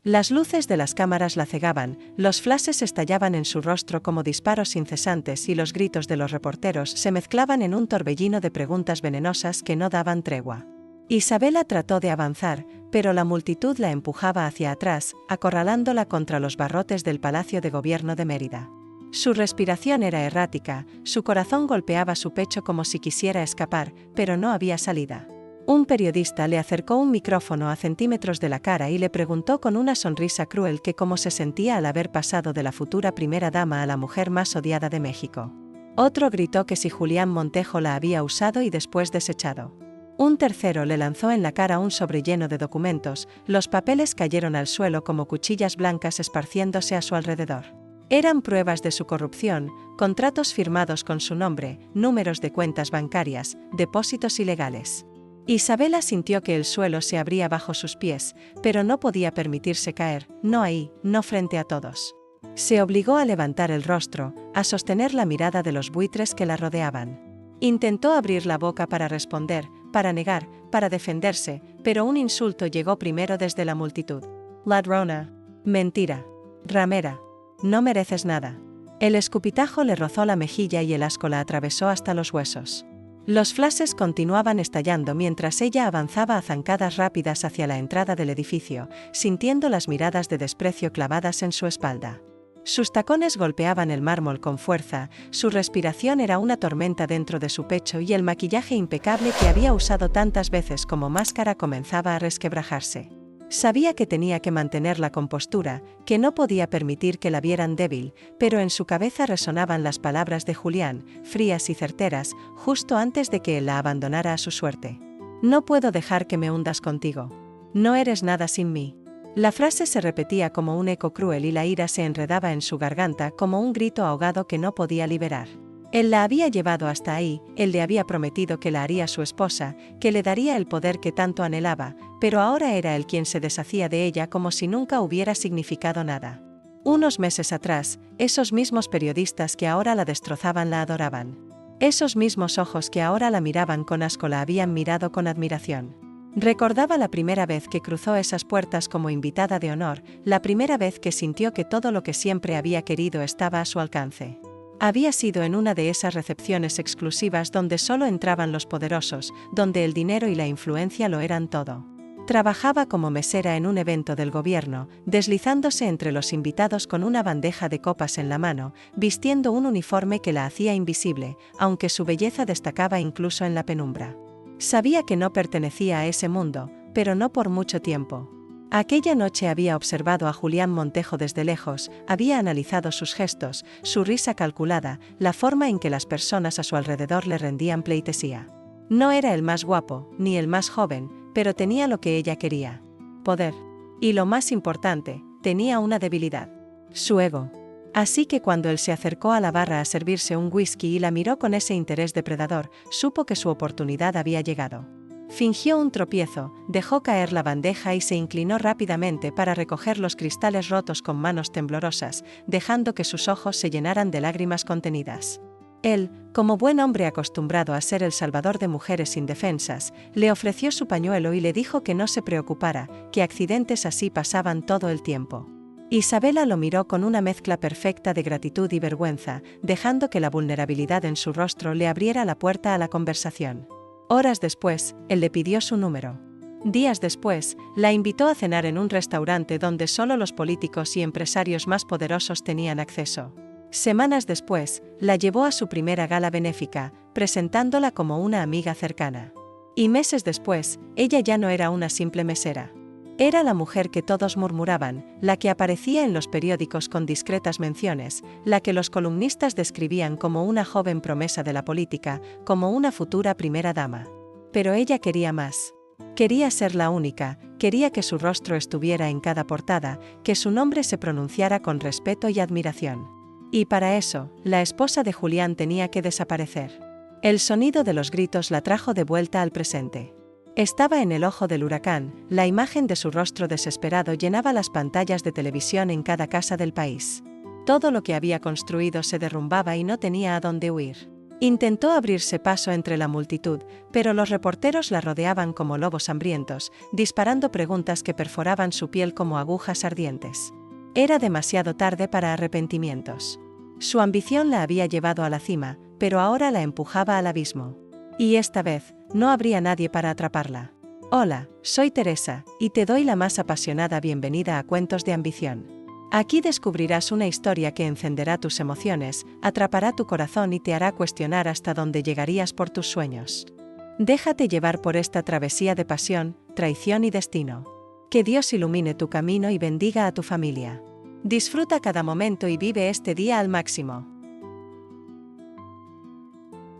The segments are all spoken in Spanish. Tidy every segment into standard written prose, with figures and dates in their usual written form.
Las luces de las cámaras la cegaban, los flashes estallaban en su rostro como disparos incesantes y los gritos de los reporteros se mezclaban en un torbellino de preguntas venenosas que no daban tregua. Isabela trató de avanzar, pero la multitud la empujaba hacia atrás, acorralándola contra los barrotes del Palacio de Gobierno de Mérida. Su respiración era errática, su corazón golpeaba su pecho como si quisiera escapar, pero no había salida. Un periodista le acercó un micrófono a centímetros de la cara y le preguntó con una sonrisa cruel que cómo se sentía al haber pasado de la futura primera dama a la mujer más odiada de México. Otro gritó que si Julián Montejo la había usado y después desechado. Un tercero le lanzó en la cara un sobre lleno de documentos, los papeles cayeron al suelo como cuchillas blancas esparciéndose a su alrededor. Eran pruebas de su corrupción, contratos firmados con su nombre, números de cuentas bancarias, depósitos ilegales. Isabela sintió que el suelo se abría bajo sus pies, pero no podía permitirse caer, no ahí, no frente a todos. Se obligó a levantar el rostro, a sostener la mirada de los buitres que la rodeaban. Intentó abrir la boca para responder, para negar, para defenderse, pero un insulto llegó primero desde la multitud. Ladrona. Mentira. Ramera. No mereces nada. El escupitajo le rozó la mejilla y el asco la atravesó hasta los huesos. Los flashes continuaban estallando mientras ella avanzaba a zancadas rápidas hacia la entrada del edificio, sintiendo las miradas de desprecio clavadas en su espalda. Sus tacones golpeaban el mármol con fuerza, su respiración era una tormenta dentro de su pecho y el maquillaje impecable que había usado tantas veces como máscara comenzaba a resquebrajarse. Sabía que tenía que mantener la compostura, que no podía permitir que la vieran débil, pero en su cabeza resonaban las palabras de Julián, frías y certeras, justo antes de que él la abandonara a su suerte. No puedo dejar que me hundas contigo. No eres nada sin mí. La frase se repetía como un eco cruel y la ira se enredaba en su garganta como un grito ahogado que no podía liberar. Él la había llevado hasta ahí, él le había prometido que la haría su esposa, que le daría el poder que tanto anhelaba, pero ahora era él quien se deshacía de ella como si nunca hubiera significado nada. Unos meses atrás, esos mismos periodistas que ahora la destrozaban la adoraban. Esos mismos ojos que ahora la miraban con asco la habían mirado con admiración. Recordaba la primera vez que cruzó esas puertas como invitada de honor, la primera vez que sintió que todo lo que siempre había querido estaba a su alcance. Había sido en una de esas recepciones exclusivas donde solo entraban los poderosos, donde el dinero y la influencia lo eran todo. Trabajaba como mesera en un evento del gobierno, deslizándose entre los invitados con una bandeja de copas en la mano, vistiendo un uniforme que la hacía invisible, aunque su belleza destacaba incluso en la penumbra. Sabía que no pertenecía a ese mundo, pero no por mucho tiempo. Aquella noche había observado a Julián Montejo desde lejos, había analizado sus gestos, su risa calculada, la forma en que las personas a su alrededor le rendían pleitesía. No era el más guapo, ni el más joven, pero tenía lo que ella quería: poder. Y lo más importante, tenía una debilidad: su ego. Así que cuando él se acercó a la barra a servirse un whisky y la miró con ese interés depredador, supo que su oportunidad había llegado. Fingió un tropiezo, dejó caer la bandeja y se inclinó rápidamente para recoger los cristales rotos con manos temblorosas, dejando que sus ojos se llenaran de lágrimas contenidas. Él, como buen hombre acostumbrado a ser el salvador de mujeres indefensas, le ofreció su pañuelo y le dijo que no se preocupara, que accidentes así pasaban todo el tiempo. Isabela lo miró con una mezcla perfecta de gratitud y vergüenza, dejando que la vulnerabilidad en su rostro le abriera la puerta a la conversación. Horas después, él le pidió su número. Días después, la invitó a cenar en un restaurante donde solo los políticos y empresarios más poderosos tenían acceso. Semanas después, la llevó a su primera gala benéfica, presentándola como una amiga cercana. Y meses después, ella ya no era una simple mesera. Era la mujer que todos murmuraban, la que aparecía en los periódicos con discretas menciones, la que los columnistas describían como una joven promesa de la política, como una futura primera dama. Pero ella quería más. Quería ser la única, quería que su rostro estuviera en cada portada, que su nombre se pronunciara con respeto y admiración. Y para eso, la esposa de Julián tenía que desaparecer. El sonido de los gritos la trajo de vuelta al presente. Estaba en el ojo del huracán, la imagen de su rostro desesperado llenaba las pantallas de televisión en cada casa del país. Todo lo que había construido se derrumbaba y no tenía a dónde huir. Intentó abrirse paso entre la multitud, pero los reporteros la rodeaban como lobos hambrientos, disparando preguntas que perforaban su piel como agujas ardientes. Era demasiado tarde para arrepentimientos. Su ambición la había llevado a la cima, pero ahora la empujaba al abismo. Y esta vez, no habría nadie para atraparla. Hola, soy Teresa, y te doy la más apasionada bienvenida a Cuentos de Ambición. Aquí descubrirás una historia que encenderá tus emociones, atrapará tu corazón y te hará cuestionar hasta dónde llegarías por tus sueños. Déjate llevar por esta travesía de pasión, traición y destino. Que Dios ilumine tu camino y bendiga a tu familia. Disfruta cada momento y vive este día al máximo.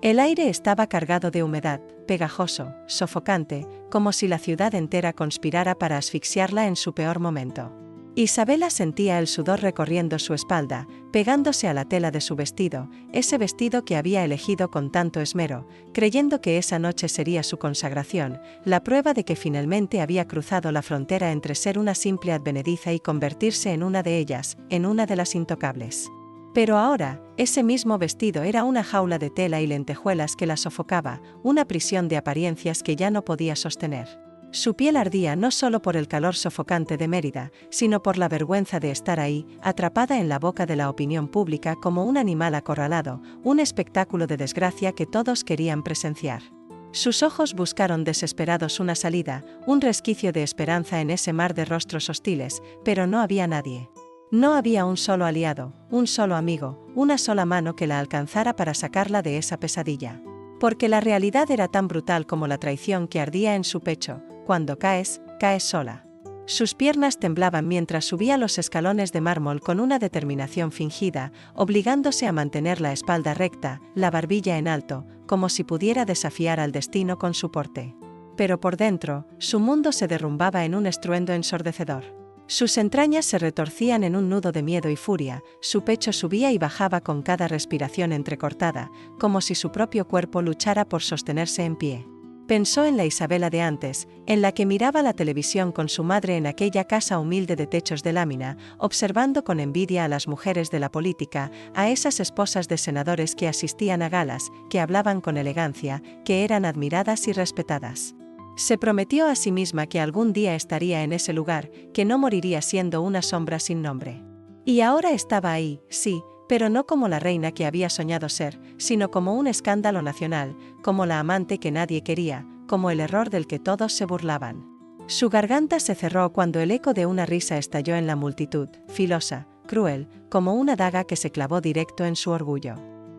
El aire estaba cargado de humedad, pegajoso, sofocante, como si la ciudad entera conspirara para asfixiarla en su peor momento. Isabela sentía el sudor recorriendo su espalda, pegándose a la tela de su vestido, ese vestido que había elegido con tanto esmero, creyendo que esa noche sería su consagración, la prueba de que finalmente había cruzado la frontera entre ser una simple advenediza y convertirse en una de ellas, en una de las intocables. Pero ahora, ese mismo vestido era una jaula de tela y lentejuelas que la sofocaba, una prisión de apariencias que ya no podía sostener. Su piel ardía no solo por el calor sofocante de Mérida, sino por la vergüenza de estar ahí, atrapada en la boca de la opinión pública como un animal acorralado, un espectáculo de desgracia que todos querían presenciar. Sus ojos buscaron desesperados una salida, un resquicio de esperanza en ese mar de rostros hostiles, pero no había nadie. No había un solo aliado, un solo amigo, una sola mano que la alcanzara para sacarla de esa pesadilla. Porque la realidad era tan brutal como la traición que ardía en su pecho. Cuando caes, caes sola. Sus piernas temblaban mientras subía los escalones de mármol con una determinación fingida, obligándose a mantener la espalda recta, la barbilla en alto, como si pudiera desafiar al destino con su porte. Pero por dentro, su mundo se derrumbaba en un estruendo ensordecedor. Sus entrañas se retorcían en un nudo de miedo y furia, su pecho subía y bajaba con cada respiración entrecortada, como si su propio cuerpo luchara por sostenerse en pie. Pensó en la Isabela de antes, en la que miraba la televisión con su madre en aquella casa humilde de techos de lámina, observando con envidia a las mujeres de la política, a esas esposas de senadores que asistían a galas, que hablaban con elegancia, que eran admiradas y respetadas. Se prometió a sí misma que algún día estaría en ese lugar, que no moriría siendo una sombra sin nombre. Y ahora estaba ahí, sí, pero no como la reina que había soñado ser, sino como un escándalo nacional, como la amante que nadie quería, como el error del que todos se burlaban. Su garganta se cerró cuando el eco de una risa estalló en la multitud, filosa, cruel, como una daga que se clavó directo en su orgullo.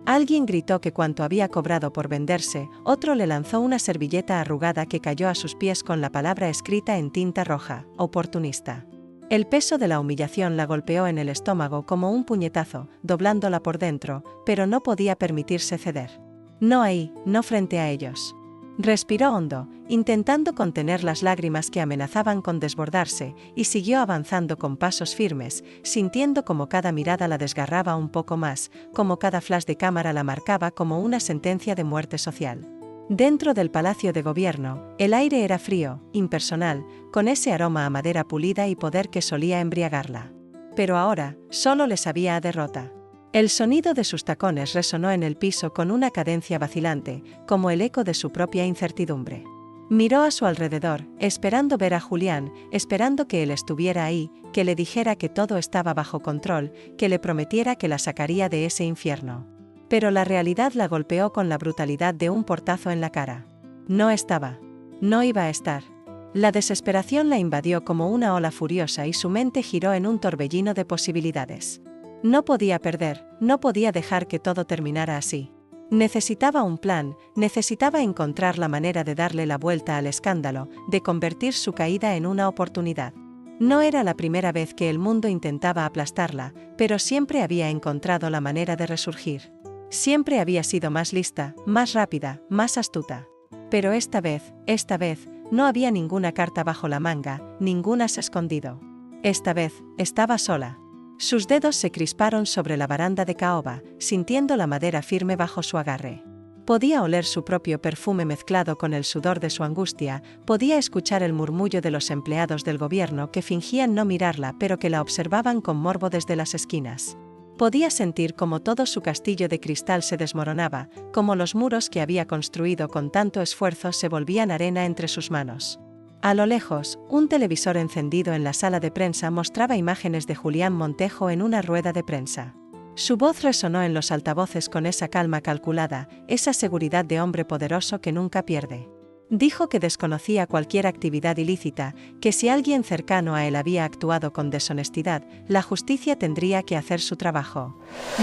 Alguien gritó que cuanto había cobrado por venderse, otro le lanzó una servilleta arrugada que cayó a sus pies con la palabra escrita en tinta roja, oportunista. El peso de la humillación la golpeó en el estómago como un puñetazo, doblándola por dentro, pero no podía permitirse ceder. No ahí, no frente a ellos. Respiró hondo, intentando contener las lágrimas que amenazaban con desbordarse, y siguió avanzando con pasos firmes, sintiendo como cada mirada la desgarraba un poco más, como cada flash de cámara la marcaba como una sentencia de muerte social. Dentro del Palacio de Gobierno, el aire era frío, impersonal, con ese aroma a madera pulida y poder que solía embriagarla. Pero ahora, solo le sabía a derrota. El sonido de sus tacones resonó en el piso con una cadencia vacilante, como el eco de su propia incertidumbre. Miró a su alrededor, esperando ver a Julián, esperando que él estuviera ahí, que le dijera que todo estaba bajo control, que le prometiera que la sacaría de ese infierno. Pero la realidad la golpeó con la brutalidad de un portazo en la cara. No estaba. No iba a estar. La desesperación la invadió como una ola furiosa y su mente giró en un torbellino de posibilidades. No podía perder, no podía dejar que todo terminara así. Necesitaba un plan, necesitaba encontrar la manera de darle la vuelta al escándalo, de convertir su caída en una oportunidad. No era la primera vez que el mundo intentaba aplastarla, pero siempre había encontrado la manera de resurgir. Siempre había sido más lista, más rápida, más astuta. Pero esta vez, no había ninguna carta bajo la manga, ningún as escondido. Esta vez, estaba sola. Sus dedos se crisparon sobre la baranda de caoba, sintiendo la madera firme bajo su agarre. Podía oler su propio perfume mezclado con el sudor de su angustia, podía escuchar el murmullo de los empleados del gobierno que fingían no mirarla pero que la observaban con morbo desde las esquinas. Podía sentir cómo todo su castillo de cristal se desmoronaba, como los muros que había construido con tanto esfuerzo se volvían arena entre sus manos. A lo lejos, un televisor encendido en la sala de prensa mostraba imágenes de Julián Montejo en una rueda de prensa. Su voz resonó en los altavoces con esa calma calculada, esa seguridad de hombre poderoso que nunca pierde. Dijo que desconocía cualquier actividad ilícita, que si alguien cercano a él había actuado con deshonestidad, la justicia tendría que hacer su trabajo.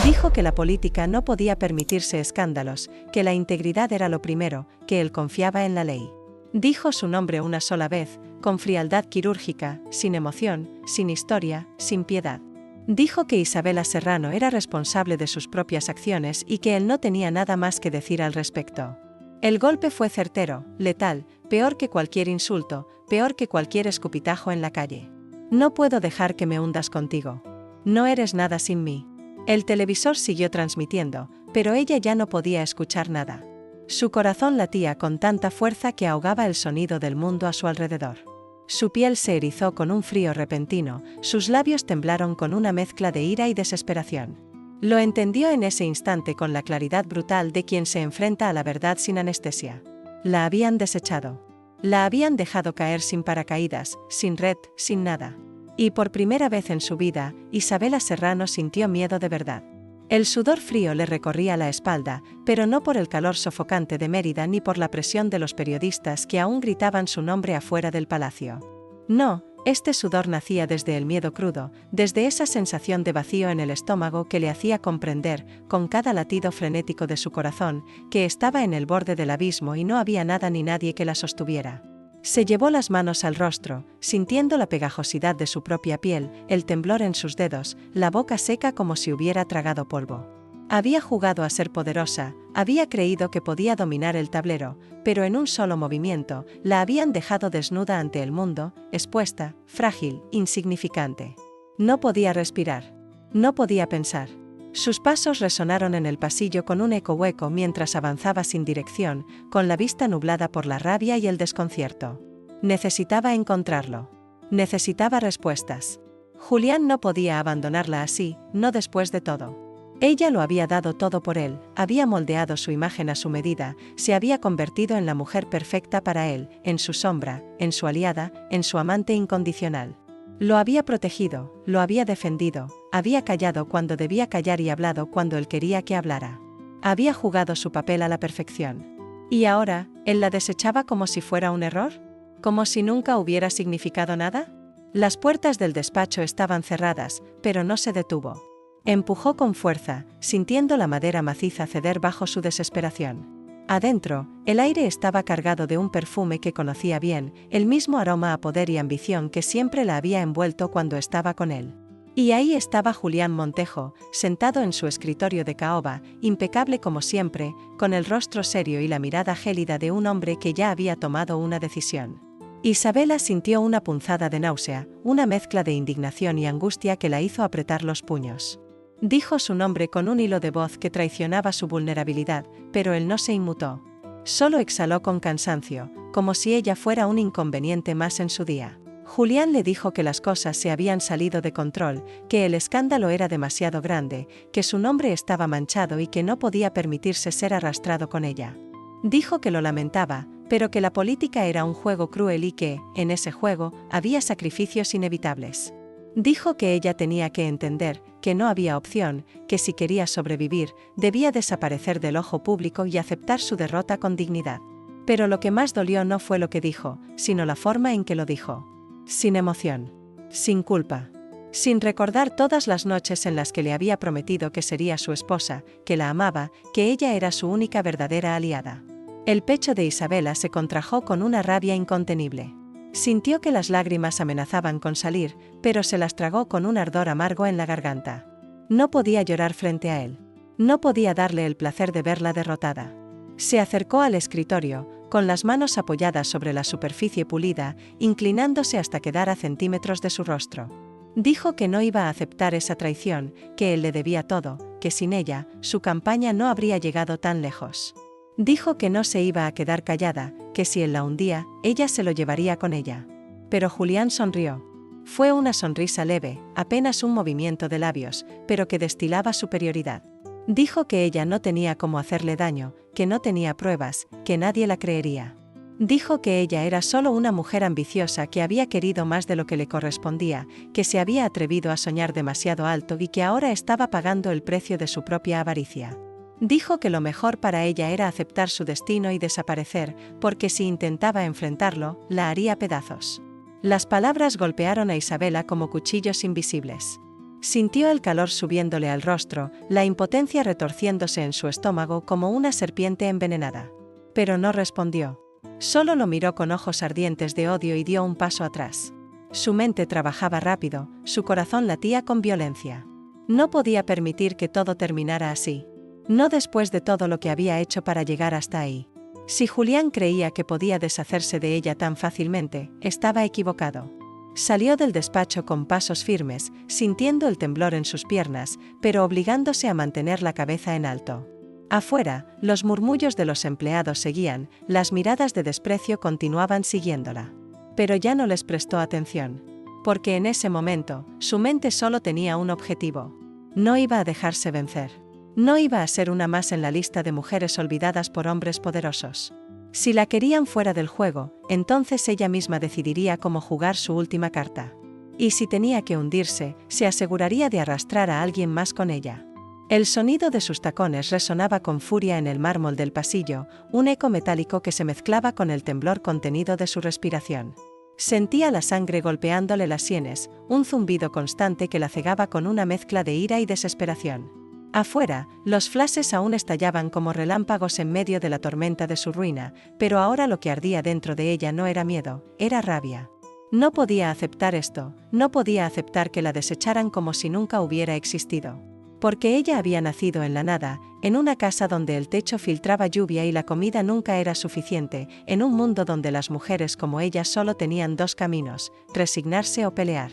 Dijo que la política no podía permitirse escándalos, que la integridad era lo primero, que él confiaba en la ley. Dijo su nombre una sola vez, con frialdad quirúrgica, sin emoción, sin historia, sin piedad. Dijo que Isabela Serrano era responsable de sus propias acciones y que él no tenía nada más que decir al respecto. El golpe fue certero, letal, peor que cualquier insulto, peor que cualquier escupitajo en la calle. No puedo dejar que me hundas contigo. No eres nada sin mí. El televisor siguió transmitiendo, pero ella ya no podía escuchar nada. Su corazón latía con tanta fuerza que ahogaba el sonido del mundo a su alrededor. Su piel se erizó con un frío repentino, sus labios temblaron con una mezcla de ira y desesperación. Lo entendió en ese instante con la claridad brutal de quien se enfrenta a la verdad sin anestesia. La habían desechado. La habían dejado caer sin paracaídas, sin red, sin nada. Y por primera vez en su vida, Isabela Serrano sintió miedo de verdad. El sudor frío le recorría la espalda, pero no por el calor sofocante de Mérida ni por la presión de los periodistas que aún gritaban su nombre afuera del palacio. No, este sudor nacía desde el miedo crudo, desde esa sensación de vacío en el estómago que le hacía comprender, con cada latido frenético de su corazón, que estaba en el borde del abismo y no había nada ni nadie que la sostuviera. Se llevó las manos al rostro, sintiendo la pegajosidad de su propia piel, el temblor en sus dedos, la boca seca como si hubiera tragado polvo. Había jugado a ser poderosa, había creído que podía dominar el tablero, pero en un solo movimiento, la habían dejado desnuda ante el mundo, expuesta, frágil, insignificante. No podía respirar. No podía pensar. Sus pasos resonaron en el pasillo con un eco hueco mientras avanzaba sin dirección, con la vista nublada por la rabia y el desconcierto. Necesitaba encontrarlo. Necesitaba respuestas. Julián no podía abandonarla así, no después de todo. Ella lo había dado todo por él, había moldeado su imagen a su medida, se había convertido en la mujer perfecta para él, en su sombra, en su aliada, en su amante incondicional. Lo había protegido, lo había defendido, había callado cuando debía callar y hablado cuando él quería que hablara. Había jugado su papel a la perfección. ¿Y ahora, él la desechaba como si fuera un error? ¿Como si nunca hubiera significado nada? Las puertas del despacho estaban cerradas, pero no se detuvo. Empujó con fuerza, sintiendo la madera maciza ceder bajo su desesperación. Adentro, el aire estaba cargado de un perfume que conocía bien, el mismo aroma a poder y ambición que siempre la había envuelto cuando estaba con él. Y ahí estaba Julián Montejo, sentado en su escritorio de caoba, impecable como siempre, con el rostro serio y la mirada gélida de un hombre que ya había tomado una decisión. Isabela sintió una punzada de náusea, una mezcla de indignación y angustia que la hizo apretar los puños. Dijo su nombre con un hilo de voz que traicionaba su vulnerabilidad, pero él no se inmutó. Solo exhaló con cansancio, como si ella fuera un inconveniente más en su día. Julián le dijo que las cosas se habían salido de control, que el escándalo era demasiado grande, que su nombre estaba manchado y que no podía permitirse ser arrastrado con ella. Dijo que lo lamentaba, pero que la política era un juego cruel y que, en ese juego, había sacrificios inevitables. Dijo que ella tenía que entender, que no había opción, que si quería sobrevivir, debía desaparecer del ojo público y aceptar su derrota con dignidad. Pero lo que más dolió no fue lo que dijo, sino la forma en que lo dijo. Sin emoción. Sin culpa. Sin recordar todas las noches en las que le había prometido que sería su esposa, que la amaba, que ella era su única verdadera aliada. El pecho de Isabela se contrajo con una rabia incontenible. Sintió que las lágrimas amenazaban con salir, pero se las tragó con un ardor amargo en la garganta. No podía llorar frente a él. No podía darle el placer de verla derrotada. Se acercó al escritorio, con las manos apoyadas sobre la superficie pulida, inclinándose hasta quedar a centímetros de su rostro. Dijo que no iba a aceptar esa traición, que él le debía todo, que sin ella, su campaña no habría llegado tan lejos. Dijo que no se iba a quedar callada, que si él la hundía, ella se lo llevaría con ella. Pero Julián sonrió. Fue una sonrisa leve, apenas un movimiento de labios, pero que destilaba superioridad. Dijo que ella no tenía cómo hacerle daño, que no tenía pruebas, que nadie la creería. Dijo que ella era solo una mujer ambiciosa que había querido más de lo que le correspondía, que se había atrevido a soñar demasiado alto y que ahora estaba pagando el precio de su propia avaricia. Dijo que lo mejor para ella era aceptar su destino y desaparecer, porque si intentaba enfrentarlo, la haría pedazos. Las palabras golpearon a Isabela como cuchillos invisibles. Sintió el calor subiéndole al rostro, la impotencia retorciéndose en su estómago como una serpiente envenenada. Pero no respondió. Solo lo miró con ojos ardientes de odio y dio un paso atrás. Su mente trabajaba rápido, su corazón latía con violencia. No podía permitir que todo terminara así. No después de todo lo que había hecho para llegar hasta ahí. Si Julián creía que podía deshacerse de ella tan fácilmente, estaba equivocado. Salió del despacho con pasos firmes, sintiendo el temblor en sus piernas, pero obligándose a mantener la cabeza en alto. Afuera, los murmullos de los empleados seguían, las miradas de desprecio continuaban siguiéndola. Pero ya no les prestó atención. Porque en ese momento, su mente solo tenía un objetivo. No iba a dejarse vencer. No iba a ser una más en la lista de mujeres olvidadas por hombres poderosos. Si la querían fuera del juego, entonces ella misma decidiría cómo jugar su última carta. Y si tenía que hundirse, se aseguraría de arrastrar a alguien más con ella. El sonido de sus tacones resonaba con furia en el mármol del pasillo, un eco metálico que se mezclaba con el temblor contenido de su respiración. Sentía la sangre golpeándole las sienes, un zumbido constante que la cegaba con una mezcla de ira y desesperación. Afuera, los flashes aún estallaban como relámpagos en medio de la tormenta de su ruina, pero ahora lo que ardía dentro de ella no era miedo, era rabia. No podía aceptar esto, no podía aceptar que la desecharan como si nunca hubiera existido. Porque ella había nacido en la nada, en una casa donde el techo filtraba lluvia y la comida nunca era suficiente, en un mundo donde las mujeres como ella solo tenían dos caminos, resignarse o pelear.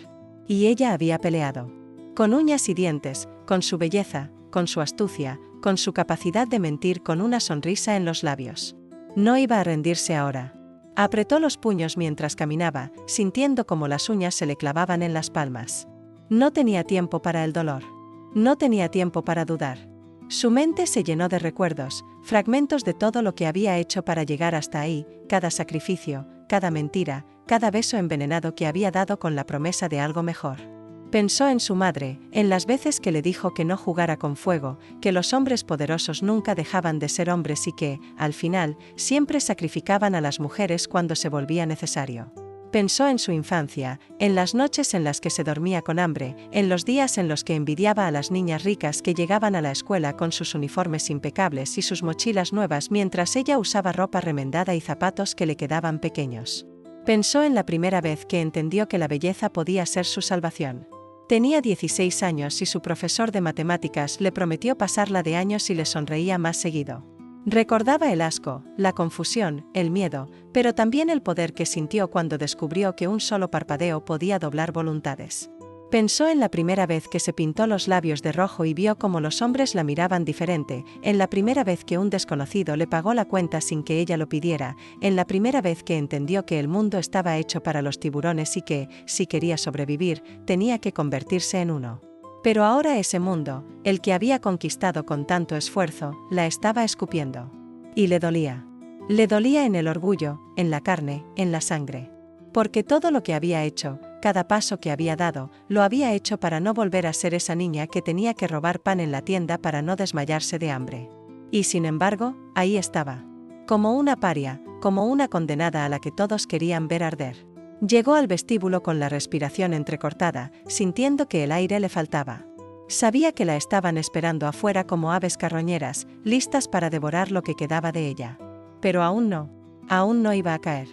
Y ella había peleado. Con uñas y dientes, con su belleza, con su astucia, con su capacidad de mentir con una sonrisa en los labios. No iba a rendirse ahora. Apretó los puños mientras caminaba, sintiendo cómo las uñas se le clavaban en las palmas. No tenía tiempo para el dolor. No tenía tiempo para dudar. Su mente se llenó de recuerdos, fragmentos de todo lo que había hecho para llegar hasta ahí, cada sacrificio, cada mentira, cada beso envenenado que había dado con la promesa de algo mejor. Pensó en su madre, en las veces que le dijo que no jugara con fuego, que los hombres poderosos nunca dejaban de ser hombres y que, al final, siempre sacrificaban a las mujeres cuando se volvía necesario. Pensó en su infancia, en las noches en las que se dormía con hambre, en los días en los que envidiaba a las niñas ricas que llegaban a la escuela con sus uniformes impecables y sus mochilas nuevas mientras ella usaba ropa remendada y zapatos que le quedaban pequeños. Pensó en la primera vez que entendió que la belleza podía ser su salvación. Tenía 16 años y su profesor de matemáticas le prometió pasarla de años si le sonreía más seguido. Recordaba el asco, la confusión, el miedo, pero también el poder que sintió cuando descubrió que un solo parpadeo podía doblar voluntades. Pensó en la primera vez que se pintó los labios de rojo y vio cómo los hombres la miraban diferente, en la primera vez que un desconocido le pagó la cuenta sin que ella lo pidiera, en la primera vez que entendió que el mundo estaba hecho para los tiburones y que, si quería sobrevivir, tenía que convertirse en uno. Pero ahora ese mundo, el que había conquistado con tanto esfuerzo, la estaba escupiendo. Y le dolía. Le dolía en el orgullo, en la carne, en la sangre. Porque todo lo que había hecho, cada paso que había dado, lo había hecho para no volver a ser esa niña que tenía que robar pan en la tienda para no desmayarse de hambre. Y sin embargo, ahí estaba. Como una paria, como una condenada a la que todos querían ver arder. Llegó al vestíbulo con la respiración entrecortada, sintiendo que el aire le faltaba. Sabía que la estaban esperando afuera como aves carroñeras, listas para devorar lo que quedaba de ella. Pero aún no iba a caer.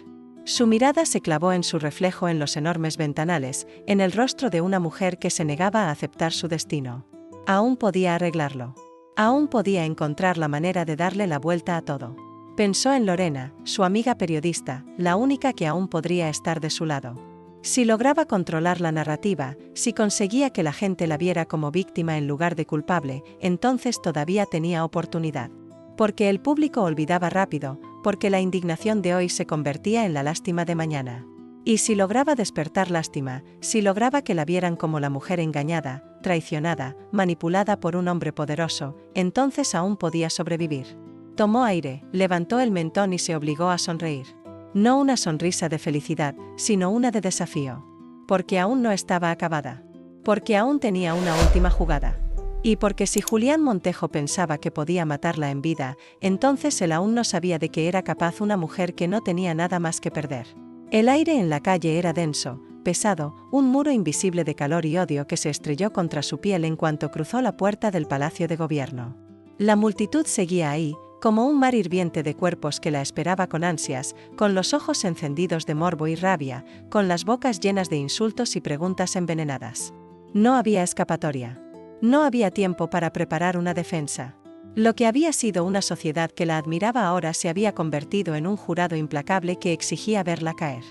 Su mirada se clavó en su reflejo en los enormes ventanales, en el rostro de una mujer que se negaba a aceptar su destino. Aún podía arreglarlo. Aún podía encontrar la manera de darle la vuelta a todo. Pensó en Lorena, su amiga periodista, la única que aún podría estar de su lado. Si lograba controlar la narrativa, si conseguía que la gente la viera como víctima en lugar de culpable, entonces todavía tenía oportunidad. Porque el público olvidaba rápido, porque la indignación de hoy se convertía en la lástima de mañana. Y si lograba despertar lástima, si lograba que la vieran como la mujer engañada, traicionada, manipulada por un hombre poderoso, entonces aún podía sobrevivir. Tomó aire, levantó el mentón y se obligó a sonreír. No una sonrisa de felicidad, sino una de desafío. Porque aún no estaba acabada. Porque aún tenía una última jugada. Y porque si Julián Montejo pensaba que podía matarla en vida, entonces él aún no sabía de qué era capaz una mujer que no tenía nada más que perder. El aire en la calle era denso, pesado, un muro invisible de calor y odio que se estrelló contra su piel en cuanto cruzó la puerta del Palacio de Gobierno. La multitud seguía ahí, como un mar hirviente de cuerpos que la esperaba con ansias, con los ojos encendidos de morbo y rabia, con las bocas llenas de insultos y preguntas envenenadas. No había escapatoria. No había tiempo para preparar una defensa. Lo que había sido una sociedad que la admiraba ahora se había convertido en un jurado implacable que exigía verla caer.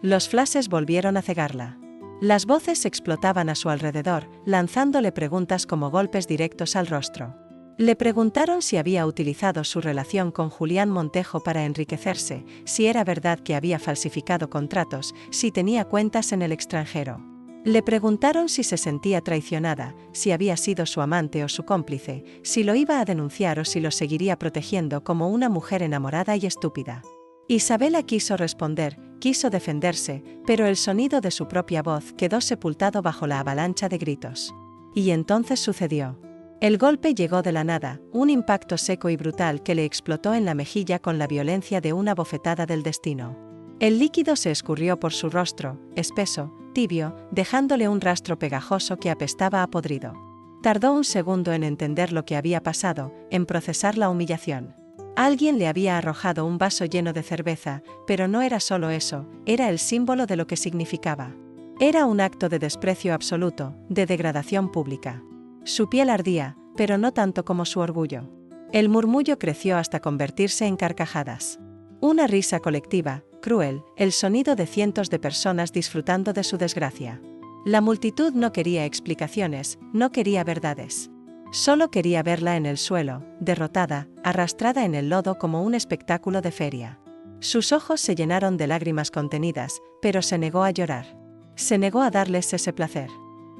Los flashes volvieron a cegarla. Las voces explotaban a su alrededor, lanzándole preguntas como golpes directos al rostro. Le preguntaron si había utilizado su relación con Julián Montejo para enriquecerse, si era verdad que había falsificado contratos, si tenía cuentas en el extranjero. Le preguntaron si se sentía traicionada, si había sido su amante o su cómplice, si lo iba a denunciar o si lo seguiría protegiendo como una mujer enamorada y estúpida. Isabela quiso responder, quiso defenderse, pero el sonido de su propia voz quedó sepultado bajo la avalancha de gritos. Y entonces sucedió. El golpe llegó de la nada, un impacto seco y brutal que le explotó en la mejilla con la violencia de una bofetada del destino. El líquido se escurrió por su rostro, espeso, tibio, dejándole un rastro pegajoso que apestaba a podrido. Tardó un segundo en entender lo que había pasado, en procesar la humillación. Alguien le había arrojado un vaso lleno de cerveza, pero no era solo eso, era el símbolo de lo que significaba. Era un acto de desprecio absoluto, de degradación pública. Su piel ardía, pero no tanto como su orgullo. El murmullo creció hasta convertirse en carcajadas. Una risa colectiva, cruel, el sonido de cientos de personas disfrutando de su desgracia. La multitud no quería explicaciones, no quería verdades. Solo quería verla en el suelo, derrotada, arrastrada en el lodo como un espectáculo de feria. Sus ojos se llenaron de lágrimas contenidas, pero se negó a llorar. Se negó a darles ese placer.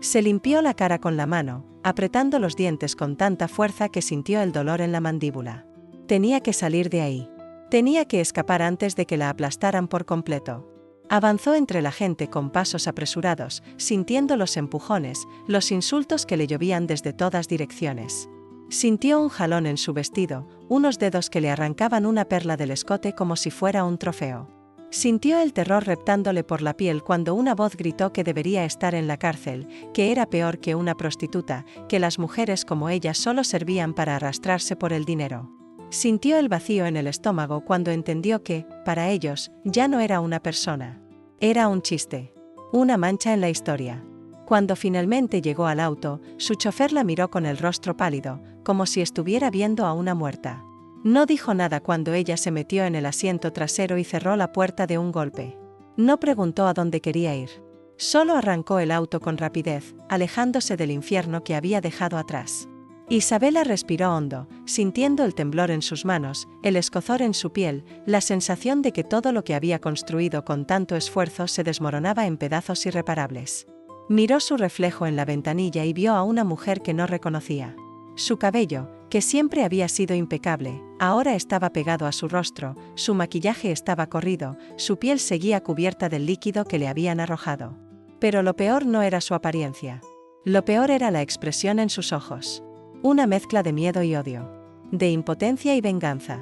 Se limpió la cara con la mano, apretando los dientes con tanta fuerza que sintió el dolor en la mandíbula. Tenía que salir de ahí. Tenía que escapar antes de que la aplastaran por completo. Avanzó entre la gente con pasos apresurados, sintiendo los empujones, los insultos que le llovían desde todas direcciones. Sintió un jalón en su vestido, unos dedos que le arrancaban una perla del escote como si fuera un trofeo. Sintió el terror reptándole por la piel cuando una voz gritó que debería estar en la cárcel, que era peor que una prostituta, que las mujeres como ella solo servían para arrastrarse por el dinero. Sintió el vacío en el estómago cuando entendió que, para ellos, ya no era una persona. Era un chiste. Una mancha en la historia. Cuando finalmente llegó al auto, su chofer la miró con el rostro pálido, como si estuviera viendo a una muerta. No dijo nada cuando ella se metió en el asiento trasero y cerró la puerta de un golpe. No preguntó a dónde quería ir. Solo arrancó el auto con rapidez, alejándose del infierno que había dejado atrás. Isabela respiró hondo, sintiendo el temblor en sus manos, el escozor en su piel, la sensación de que todo lo que había construido con tanto esfuerzo se desmoronaba en pedazos irreparables. Miró su reflejo en la ventanilla y vio a una mujer que no reconocía. Su cabello, que siempre había sido impecable, ahora estaba pegado a su rostro, su maquillaje estaba corrido, su piel seguía cubierta del líquido que le habían arrojado. Pero lo peor no era su apariencia. Lo peor era la expresión en sus ojos. Una mezcla de miedo y odio. De impotencia y venganza.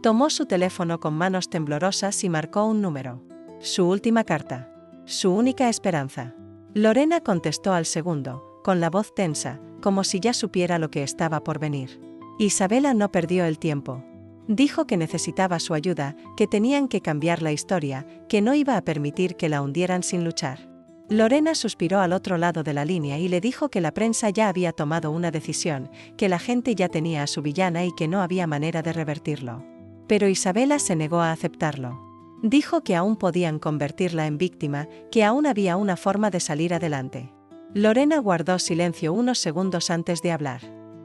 Tomó su teléfono con manos temblorosas y marcó un número. Su última carta. Su única esperanza. Lorena contestó al segundo, con la voz tensa, como si ya supiera lo que estaba por venir. Isabela no perdió el tiempo. Dijo que necesitaba su ayuda, que tenían que cambiar la historia, que no iba a permitir que la hundieran sin luchar. Lorena suspiró al otro lado de la línea y le dijo que la prensa ya había tomado una decisión, que la gente ya tenía a su villana y que no había manera de revertirlo. Pero Isabela se negó a aceptarlo. Dijo que aún podían convertirla en víctima, que aún había una forma de salir adelante. Lorena guardó silencio unos segundos antes de hablar.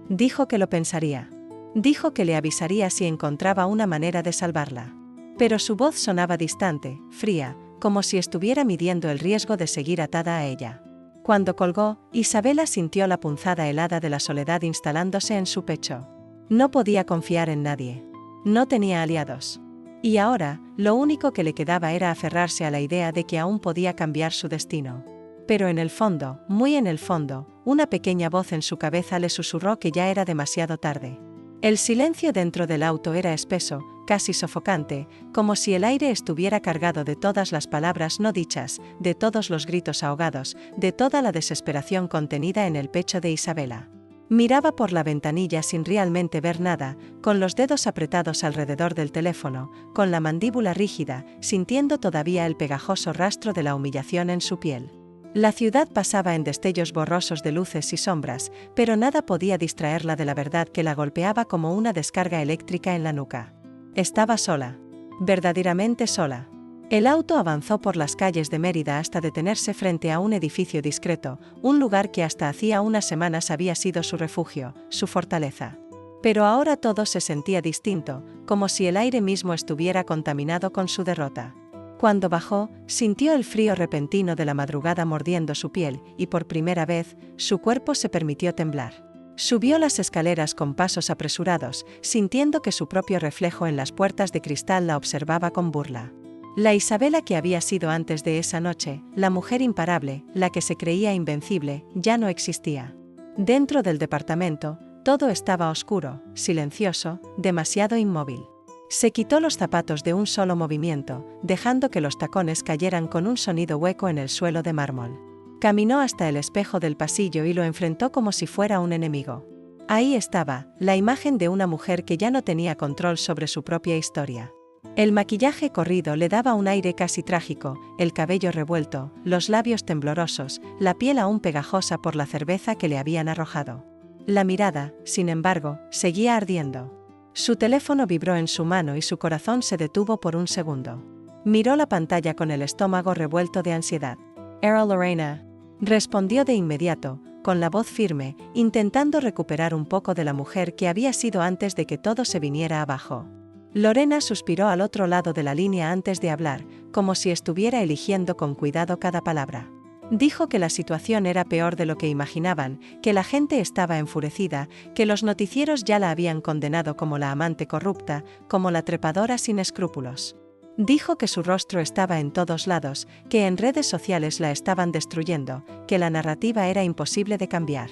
Dijo que lo pensaría. Dijo que le avisaría si encontraba una manera de salvarla. Pero su voz sonaba distante, fría, como si estuviera midiendo el riesgo de seguir atada a ella. Cuando colgó, Isabela sintió la punzada helada de la soledad instalándose en su pecho. No podía confiar en nadie. No tenía aliados. Y ahora, lo único que le quedaba era aferrarse a la idea de que aún podía cambiar su destino. Pero en el fondo, muy en el fondo, una pequeña voz en su cabeza le susurró que ya era demasiado tarde. El silencio dentro del auto era espeso, casi sofocante, como si el aire estuviera cargado de todas las palabras no dichas, de todos los gritos ahogados, de toda la desesperación contenida en el pecho de Isabela. Miraba por la ventanilla sin realmente ver nada, con los dedos apretados alrededor del teléfono, con la mandíbula rígida, sintiendo todavía el pegajoso rastro de la humillación en su piel. La ciudad pasaba en destellos borrosos de luces y sombras, pero nada podía distraerla de la verdad que la golpeaba como una descarga eléctrica en la nuca. Estaba sola. Verdaderamente sola. El auto avanzó por las calles de Mérida hasta detenerse frente a un edificio discreto, un lugar que hasta hacía unas semanas había sido su refugio, su fortaleza. Pero ahora todo se sentía distinto, como si el aire mismo estuviera contaminado con su derrota. Cuando bajó, sintió el frío repentino de la madrugada mordiendo su piel, y por primera vez, su cuerpo se permitió temblar. Subió las escaleras con pasos apresurados, sintiendo que su propio reflejo en las puertas de cristal la observaba con burla. La Isabela que había sido antes de esa noche, la mujer imparable, la que se creía invencible, ya no existía. Dentro del departamento, todo estaba oscuro, silencioso, demasiado inmóvil. Se quitó los zapatos de un solo movimiento, dejando que los tacones cayeran con un sonido hueco en el suelo de mármol. Caminó hasta el espejo del pasillo y lo enfrentó como si fuera un enemigo. Ahí estaba, la imagen de una mujer que ya no tenía control sobre su propia historia. El maquillaje corrido le daba un aire casi trágico, el cabello revuelto, los labios temblorosos, la piel aún pegajosa por la cerveza que le habían arrojado. La mirada, sin embargo, seguía ardiendo. Su teléfono vibró en su mano y su corazón se detuvo por un segundo. Miró la pantalla con el estómago revuelto de ansiedad. «Era Lorena», respondió de inmediato, con la voz firme, intentando recuperar un poco de la mujer que había sido antes de que todo se viniera abajo. Lorena suspiró al otro lado de la línea antes de hablar, como si estuviera eligiendo con cuidado cada palabra. Dijo que la situación era peor de lo que imaginaban, que la gente estaba enfurecida, que los noticieros ya la habían condenado como la amante corrupta, como la trepadora sin escrúpulos. Dijo que su rostro estaba en todos lados, que en redes sociales la estaban destruyendo, que la narrativa era imposible de cambiar.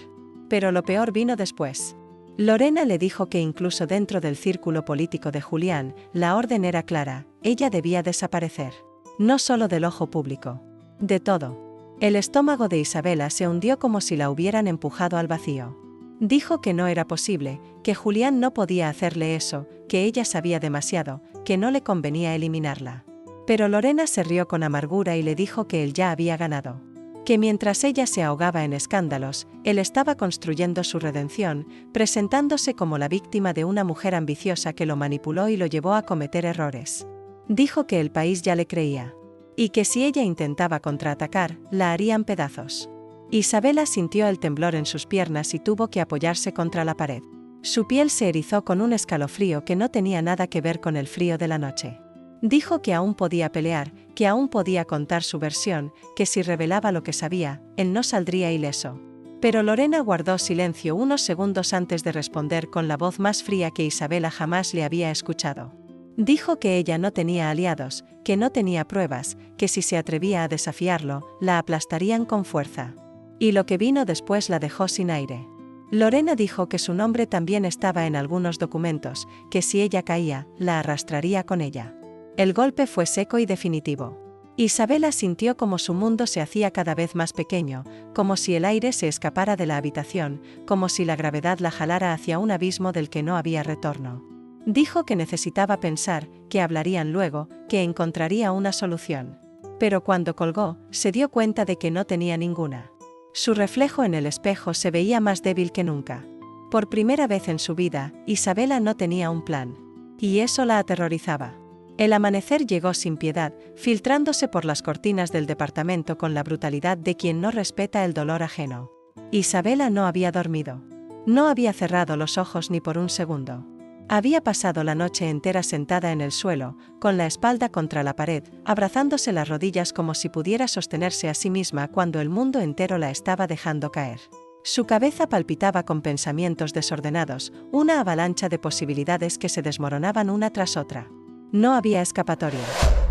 Pero lo peor vino después. Lorena le dijo que incluso dentro del círculo político de Julián, la orden era clara, ella debía desaparecer. No solo del ojo público. De todo. El estómago de Isabela se hundió como si la hubieran empujado al vacío. Dijo que no era posible, que Julián no podía hacerle eso, que ella sabía demasiado, que no le convenía eliminarla. Pero Lorena se rió con amargura y le dijo que él ya había ganado. Que mientras ella se ahogaba en escándalos, él estaba construyendo su redención, presentándose como la víctima de una mujer ambiciosa que lo manipuló y lo llevó a cometer errores. Dijo que el país ya le creía. Y que si ella intentaba contraatacar, la harían pedazos. Isabela sintió el temblor en sus piernas y tuvo que apoyarse contra la pared. Su piel se erizó con un escalofrío que no tenía nada que ver con el frío de la noche. Dijo que aún podía pelear, que aún podía contar su versión, que si revelaba lo que sabía, él no saldría ileso. Pero Lorena guardó silencio unos segundos antes de responder con la voz más fría que Isabela jamás le había escuchado. Dijo que ella no tenía aliados, que no tenía pruebas, que si se atrevía a desafiarlo, la aplastarían con fuerza. Y lo que vino después la dejó sin aire. Lorena dijo que su nombre también estaba en algunos documentos, que si ella caía, la arrastraría con ella. El golpe fue seco y definitivo. Isabela sintió como su mundo se hacía cada vez más pequeño, como si el aire se escapara de la habitación, como si la gravedad la jalara hacia un abismo del que no había retorno. Dijo que necesitaba pensar, que hablarían luego, que encontraría una solución. Pero cuando colgó, se dio cuenta de que no tenía ninguna. Su reflejo en el espejo se veía más débil que nunca. Por primera vez en su vida, Isabela no tenía un plan. Y eso la aterrorizaba. El amanecer llegó sin piedad, filtrándose por las cortinas del departamento con la brutalidad de quien no respeta el dolor ajeno. Isabela no había dormido. No había cerrado los ojos ni por un segundo. Había pasado la noche entera sentada en el suelo, con la espalda contra la pared, abrazándose las rodillas como si pudiera sostenerse a sí misma cuando el mundo entero la estaba dejando caer. Su cabeza palpitaba con pensamientos desordenados, una avalancha de posibilidades que se desmoronaban una tras otra. No había escapatoria.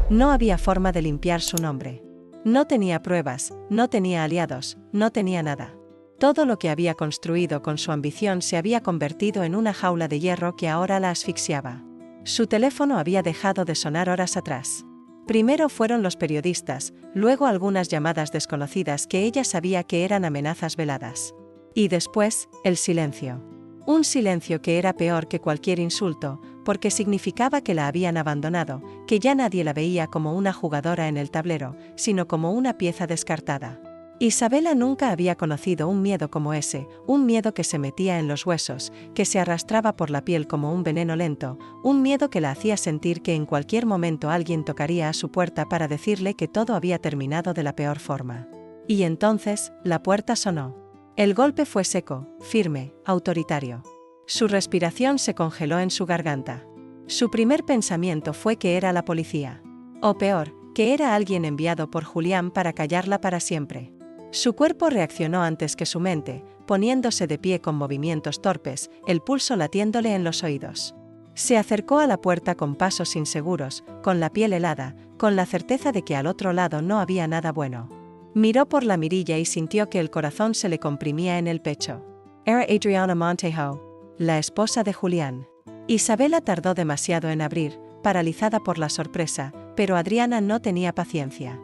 No había forma de limpiar su nombre. No tenía pruebas, no tenía aliados, no tenía nada. Todo lo que había construido con su ambición se había convertido en una jaula de hierro que ahora la asfixiaba. Su teléfono había dejado de sonar horas atrás. Primero fueron los periodistas, luego algunas llamadas desconocidas que ella sabía que eran amenazas veladas. Y después, el silencio. Un silencio que era peor que cualquier insulto, porque significaba que la habían abandonado, que ya nadie la veía como una jugadora en el tablero, sino como una pieza descartada. Isabela nunca había conocido un miedo como ese, un miedo que se metía en los huesos, que se arrastraba por la piel como un veneno lento, un miedo que la hacía sentir que en cualquier momento alguien tocaría a su puerta para decirle que todo había terminado de la peor forma. Y entonces, la puerta sonó. El golpe fue seco, firme, autoritario. Su respiración se congeló en su garganta. Su primer pensamiento fue que era la policía. O peor, que era alguien enviado por Julián para callarla para siempre. Su cuerpo reaccionó antes que su mente, poniéndose de pie con movimientos torpes, el pulso latiéndole en los oídos. Se acercó a la puerta con pasos inseguros, con la piel helada, con la certeza de que al otro lado no había nada bueno. Miró por la mirilla y sintió que el corazón se le comprimía en el pecho. Era Adriana Montejo, la esposa de Julián. Isabela tardó demasiado en abrir, paralizada por la sorpresa, pero Adriana no tenía paciencia.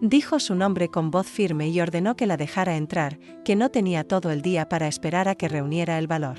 Dijo su nombre con voz firme y ordenó que la dejara entrar, que no tenía todo el día para esperar a que reuniera el valor.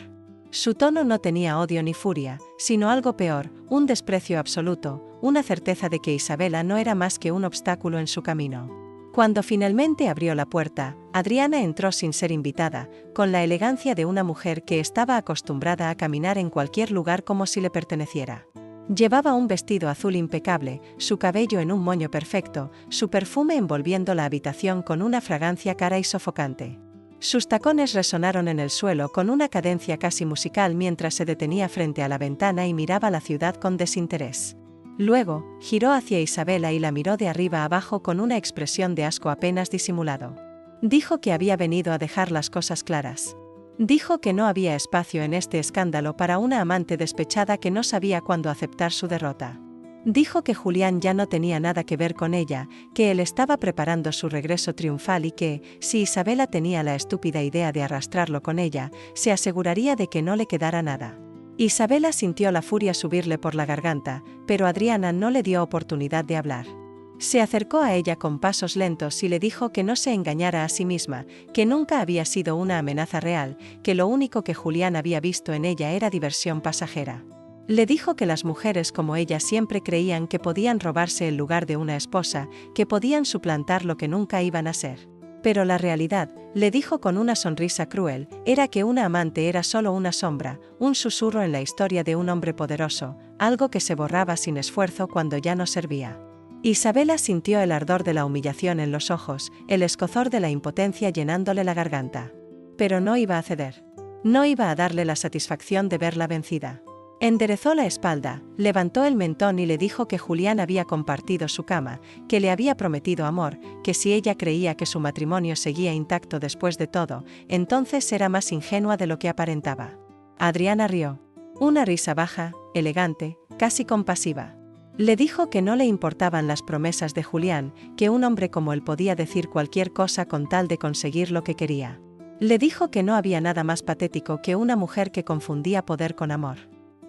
Su tono no tenía odio ni furia, sino algo peor, un desprecio absoluto, una certeza de que Isabela no era más que un obstáculo en su camino. Cuando finalmente abrió la puerta, Adriana entró sin ser invitada, con la elegancia de una mujer que estaba acostumbrada a caminar en cualquier lugar como si le perteneciera. Llevaba un vestido azul impecable, su cabello en un moño perfecto, su perfume envolviendo la habitación con una fragancia cara y sofocante. Sus tacones resonaron en el suelo con una cadencia casi musical mientras se detenía frente a la ventana y miraba la ciudad con desinterés. Luego, giró hacia Isabela y la miró de arriba abajo con una expresión de asco apenas disimulado. Dijo que había venido a dejar las cosas claras. Dijo que no había espacio en este escándalo para una amante despechada que no sabía cuándo aceptar su derrota. Dijo que Julián ya no tenía nada que ver con ella, que él estaba preparando su regreso triunfal y que, si Isabela tenía la estúpida idea de arrastrarlo con ella, se aseguraría de que no le quedara nada. Isabela sintió la furia subirle por la garganta, pero Adriana no le dio oportunidad de hablar. Se acercó a ella con pasos lentos y le dijo que no se engañara a sí misma, que nunca había sido una amenaza real, que lo único que Julián había visto en ella era diversión pasajera. Le dijo que las mujeres como ella siempre creían que podían robarse el lugar de una esposa, que podían suplantar lo que nunca iban a ser. Pero la realidad, le dijo con una sonrisa cruel, era que una amante era solo una sombra, un susurro en la historia de un hombre poderoso, algo que se borraba sin esfuerzo cuando ya no servía. Isabela sintió el ardor de la humillación en los ojos, el escozor de la impotencia llenándole la garganta. Pero no iba a ceder. No iba a darle la satisfacción de verla vencida. Enderezó la espalda, levantó el mentón y le dijo que Julián había compartido su cama, que le había prometido amor, que si ella creía que su matrimonio seguía intacto después de todo, entonces era más ingenua de lo que aparentaba. Adriana rió. Una risa baja, elegante, casi compasiva. Le dijo que no le importaban las promesas de Julián, que un hombre como él podía decir cualquier cosa con tal de conseguir lo que quería. Le dijo que no había nada más patético que una mujer que confundía poder con amor.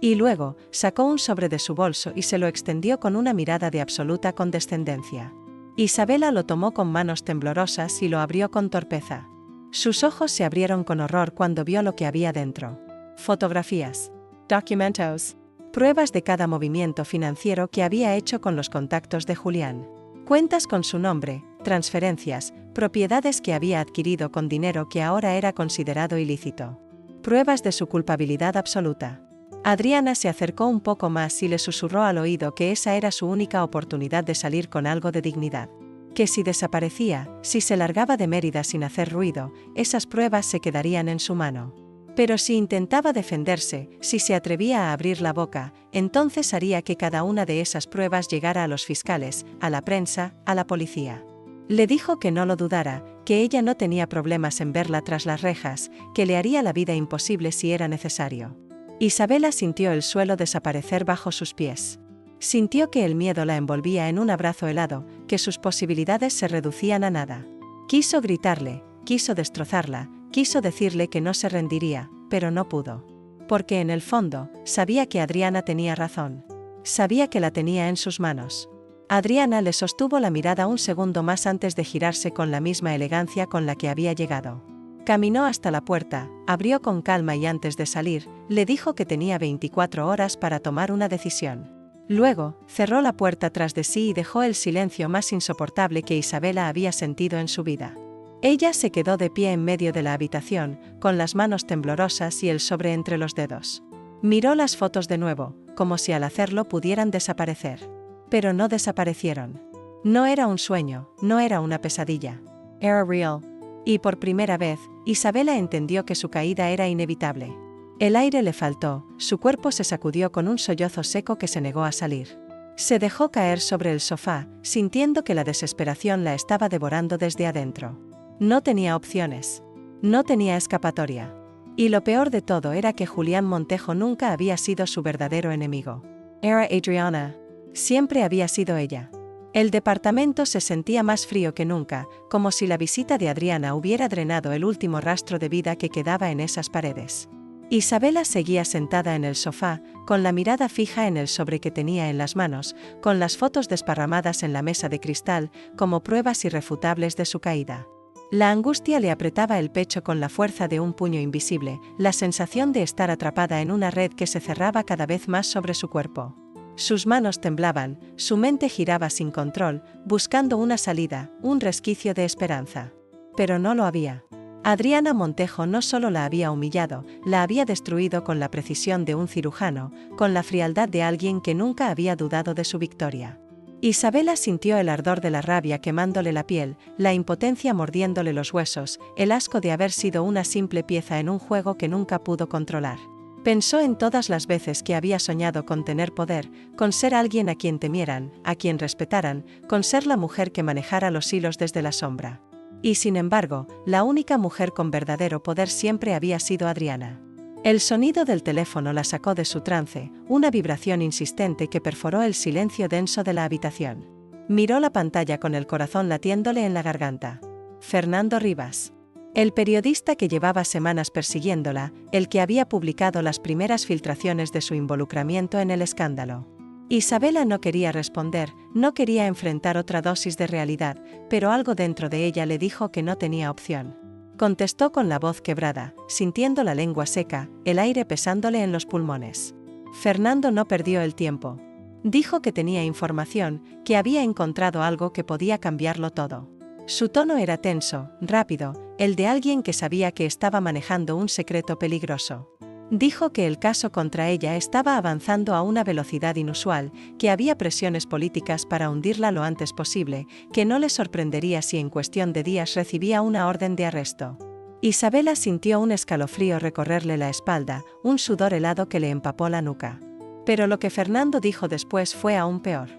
Y luego, sacó un sobre de su bolso y se lo extendió con una mirada de absoluta condescendencia. Isabela lo tomó con manos temblorosas y lo abrió con torpeza. Sus ojos se abrieron con horror cuando vio lo que había dentro. Fotografías. Documentos. Pruebas de cada movimiento financiero que había hecho con los contactos de Julián. Cuentas con su nombre, transferencias, propiedades que había adquirido con dinero que ahora era considerado ilícito. Pruebas de su culpabilidad absoluta. Adriana se acercó un poco más y le susurró al oído que esa era su única oportunidad de salir con algo de dignidad. Que si desaparecía, si se largaba de Mérida sin hacer ruido, esas pruebas se quedarían en su mano. Pero si intentaba defenderse, si se atrevía a abrir la boca, entonces haría que cada una de esas pruebas llegara a los fiscales, a la prensa, a la policía. Le dijo que no lo dudara, que ella no tenía problemas en verla tras las rejas, que le haría la vida imposible si era necesario. Isabela sintió el suelo desaparecer bajo sus pies. Sintió que el miedo la envolvía en un abrazo helado, que sus posibilidades se reducían a nada. Quiso gritarle, quiso destrozarla, quiso decirle que no se rendiría, pero no pudo. Porque en el fondo, sabía que Adriana tenía razón. Sabía que la tenía en sus manos. Adriana le sostuvo la mirada un segundo más antes de girarse con la misma elegancia con la que había llegado. Caminó hasta la puerta, abrió con calma y antes de salir, le dijo que tenía 24 horas para tomar una decisión. Luego, cerró la puerta tras de sí y dejó el silencio más insoportable que Isabela había sentido en su vida. Ella se quedó de pie en medio de la habitación, con las manos temblorosas y el sobre entre los dedos. Miró las fotos de nuevo, como si al hacerlo pudieran desaparecer. Pero no desaparecieron. No era un sueño, no era una pesadilla. Era real. Y por primera vez, Isabela entendió que su caída era inevitable. El aire le faltó, su cuerpo se sacudió con un sollozo seco que se negó a salir. Se dejó caer sobre el sofá, sintiendo que la desesperación la estaba devorando desde adentro. No tenía opciones. No tenía escapatoria. Y lo peor de todo era que Julián Montejo nunca había sido su verdadero enemigo. Era Adriana. Siempre había sido ella. El departamento se sentía más frío que nunca, como si la visita de Adriana hubiera drenado el último rastro de vida que quedaba en esas paredes. Isabela seguía sentada en el sofá, con la mirada fija en el sobre que tenía en las manos, con las fotos desparramadas en la mesa de cristal, como pruebas irrefutables de su caída. La angustia le apretaba el pecho con la fuerza de un puño invisible, la sensación de estar atrapada en una red que se cerraba cada vez más sobre su cuerpo. Sus manos temblaban, su mente giraba sin control, buscando una salida, un resquicio de esperanza. Pero no lo había. Adriana Montejo no solo la había humillado, la había destruido con la precisión de un cirujano, con la frialdad de alguien que nunca había dudado de su victoria. Isabela sintió el ardor de la rabia quemándole la piel, la impotencia mordiéndole los huesos, el asco de haber sido una simple pieza en un juego que nunca pudo controlar. Pensó en todas las veces que había soñado con tener poder, con ser alguien a quien temieran, a quien respetaran, con ser la mujer que manejara los hilos desde la sombra. Y sin embargo, la única mujer con verdadero poder siempre había sido Adriana. El sonido del teléfono la sacó de su trance, una vibración insistente que perforó el silencio denso de la habitación. Miró la pantalla con el corazón latiéndole en la garganta. Fernando Rivas. El periodista que llevaba semanas persiguiéndola, el que había publicado las primeras filtraciones de su involucramiento en el escándalo. Isabela no quería responder, no quería enfrentar otra dosis de realidad, pero algo dentro de ella le dijo que no tenía opción. Contestó con la voz quebrada, sintiendo la lengua seca, el aire pesándole en los pulmones. Fernando no perdió el tiempo. Dijo que tenía información, que había encontrado algo que podía cambiarlo todo. Su tono era tenso, rápido, el de alguien que sabía que estaba manejando un secreto peligroso. Dijo que el caso contra ella estaba avanzando a una velocidad inusual, que había presiones políticas para hundirla lo antes posible, que no le sorprendería si en cuestión de días recibía una orden de arresto. Isabela sintió un escalofrío recorrerle la espalda, un sudor helado que le empapó la nuca. Pero lo que Fernando dijo después fue aún peor.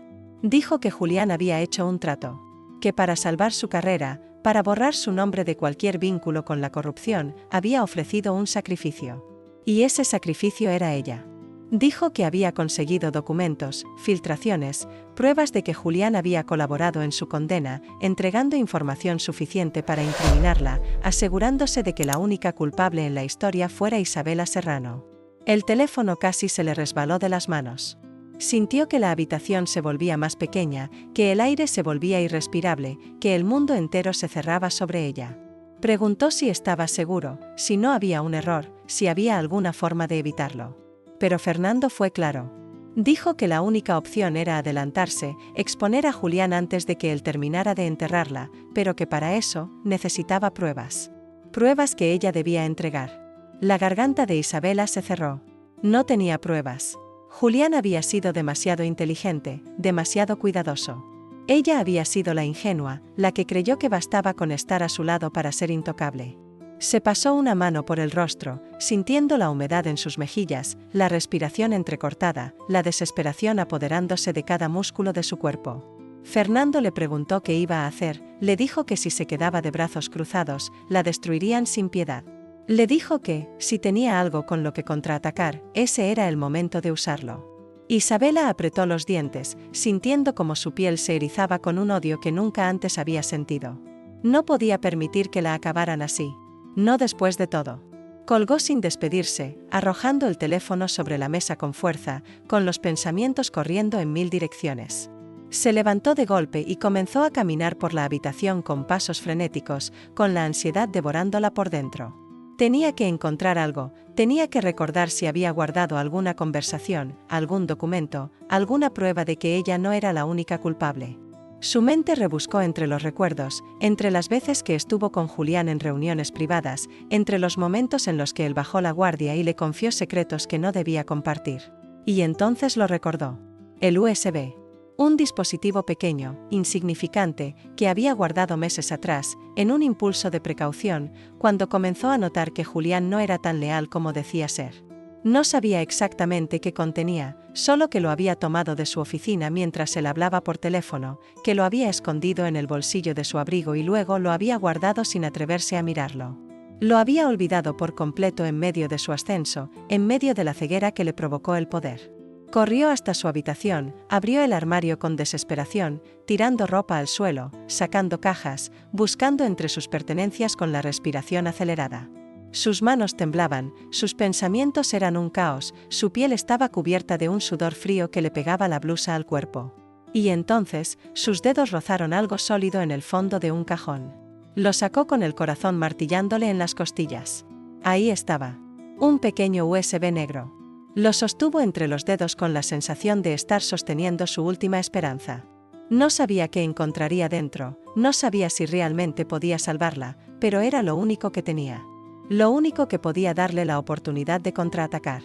Dijo que Julián había hecho un trato. Que para salvar su carrera, para borrar su nombre de cualquier vínculo con la corrupción, había ofrecido un sacrificio. Y ese sacrificio era ella. Dijo que había conseguido documentos, filtraciones, pruebas de que Julián había colaborado en su condena, entregando información suficiente para incriminarla, asegurándose de que la única culpable en la historia fuera Isabela Serrano. El teléfono casi se le resbaló de las manos. Sintió que la habitación se volvía más pequeña, que el aire se volvía irrespirable, que el mundo entero se cerraba sobre ella. Preguntó si estaba seguro, si no había un error, si había alguna forma de evitarlo. Pero Fernando fue claro. Dijo que la única opción era adelantarse, exponer a Julián antes de que él terminara de enterrarla, pero que para eso necesitaba pruebas. Pruebas que ella debía entregar. La garganta de Isabela se cerró. No tenía pruebas. Julián había sido demasiado inteligente, demasiado cuidadoso. Ella había sido la ingenua, la que creyó que bastaba con estar a su lado para ser intocable. Se pasó una mano por el rostro, sintiendo la humedad en sus mejillas, la respiración entrecortada, la desesperación apoderándose de cada músculo de su cuerpo. Fernando le preguntó qué iba a hacer, le dijo que si se quedaba de brazos cruzados, la destruirían sin piedad. Le dijo que, si tenía algo con lo que contraatacar, ese era el momento de usarlo. Isabela apretó los dientes, sintiendo como su piel se erizaba con un odio que nunca antes había sentido. No podía permitir que la acabaran así. No después de todo. Colgó sin despedirse, arrojando el teléfono sobre la mesa con fuerza, con los pensamientos corriendo en 1000 direcciones. Se levantó de golpe y comenzó a caminar por la habitación con pasos frenéticos, con la ansiedad devorándola por dentro. Tenía que encontrar algo, tenía que recordar si había guardado alguna conversación, algún documento, alguna prueba de que ella no era la única culpable. Su mente rebuscó entre los recuerdos, entre las veces que estuvo con Julián en reuniones privadas, entre los momentos en los que él bajó la guardia y le confió secretos que no debía compartir. Y entonces lo recordó. El USB. Un dispositivo pequeño, insignificante, que había guardado meses atrás, en un impulso de precaución, cuando comenzó a notar que Julián no era tan leal como decía ser. No sabía exactamente qué contenía, solo que lo había tomado de su oficina mientras él hablaba por teléfono, que lo había escondido en el bolsillo de su abrigo y luego lo había guardado sin atreverse a mirarlo. Lo había olvidado por completo en medio de su ascenso, en medio de la ceguera que le provocó el poder. Corrió hasta su habitación, abrió el armario con desesperación, tirando ropa al suelo, sacando cajas, buscando entre sus pertenencias con la respiración acelerada. Sus manos temblaban, sus pensamientos eran un caos, su piel estaba cubierta de un sudor frío que le pegaba la blusa al cuerpo. Y entonces, sus dedos rozaron algo sólido en el fondo de un cajón. Lo sacó con el corazón martillándole en las costillas. Ahí estaba. Un pequeño USB negro. Lo sostuvo entre los dedos con la sensación de estar sosteniendo su última esperanza. No sabía qué encontraría dentro, no sabía si realmente podía salvarla, pero era lo único que tenía. Lo único que podía darle la oportunidad de contraatacar.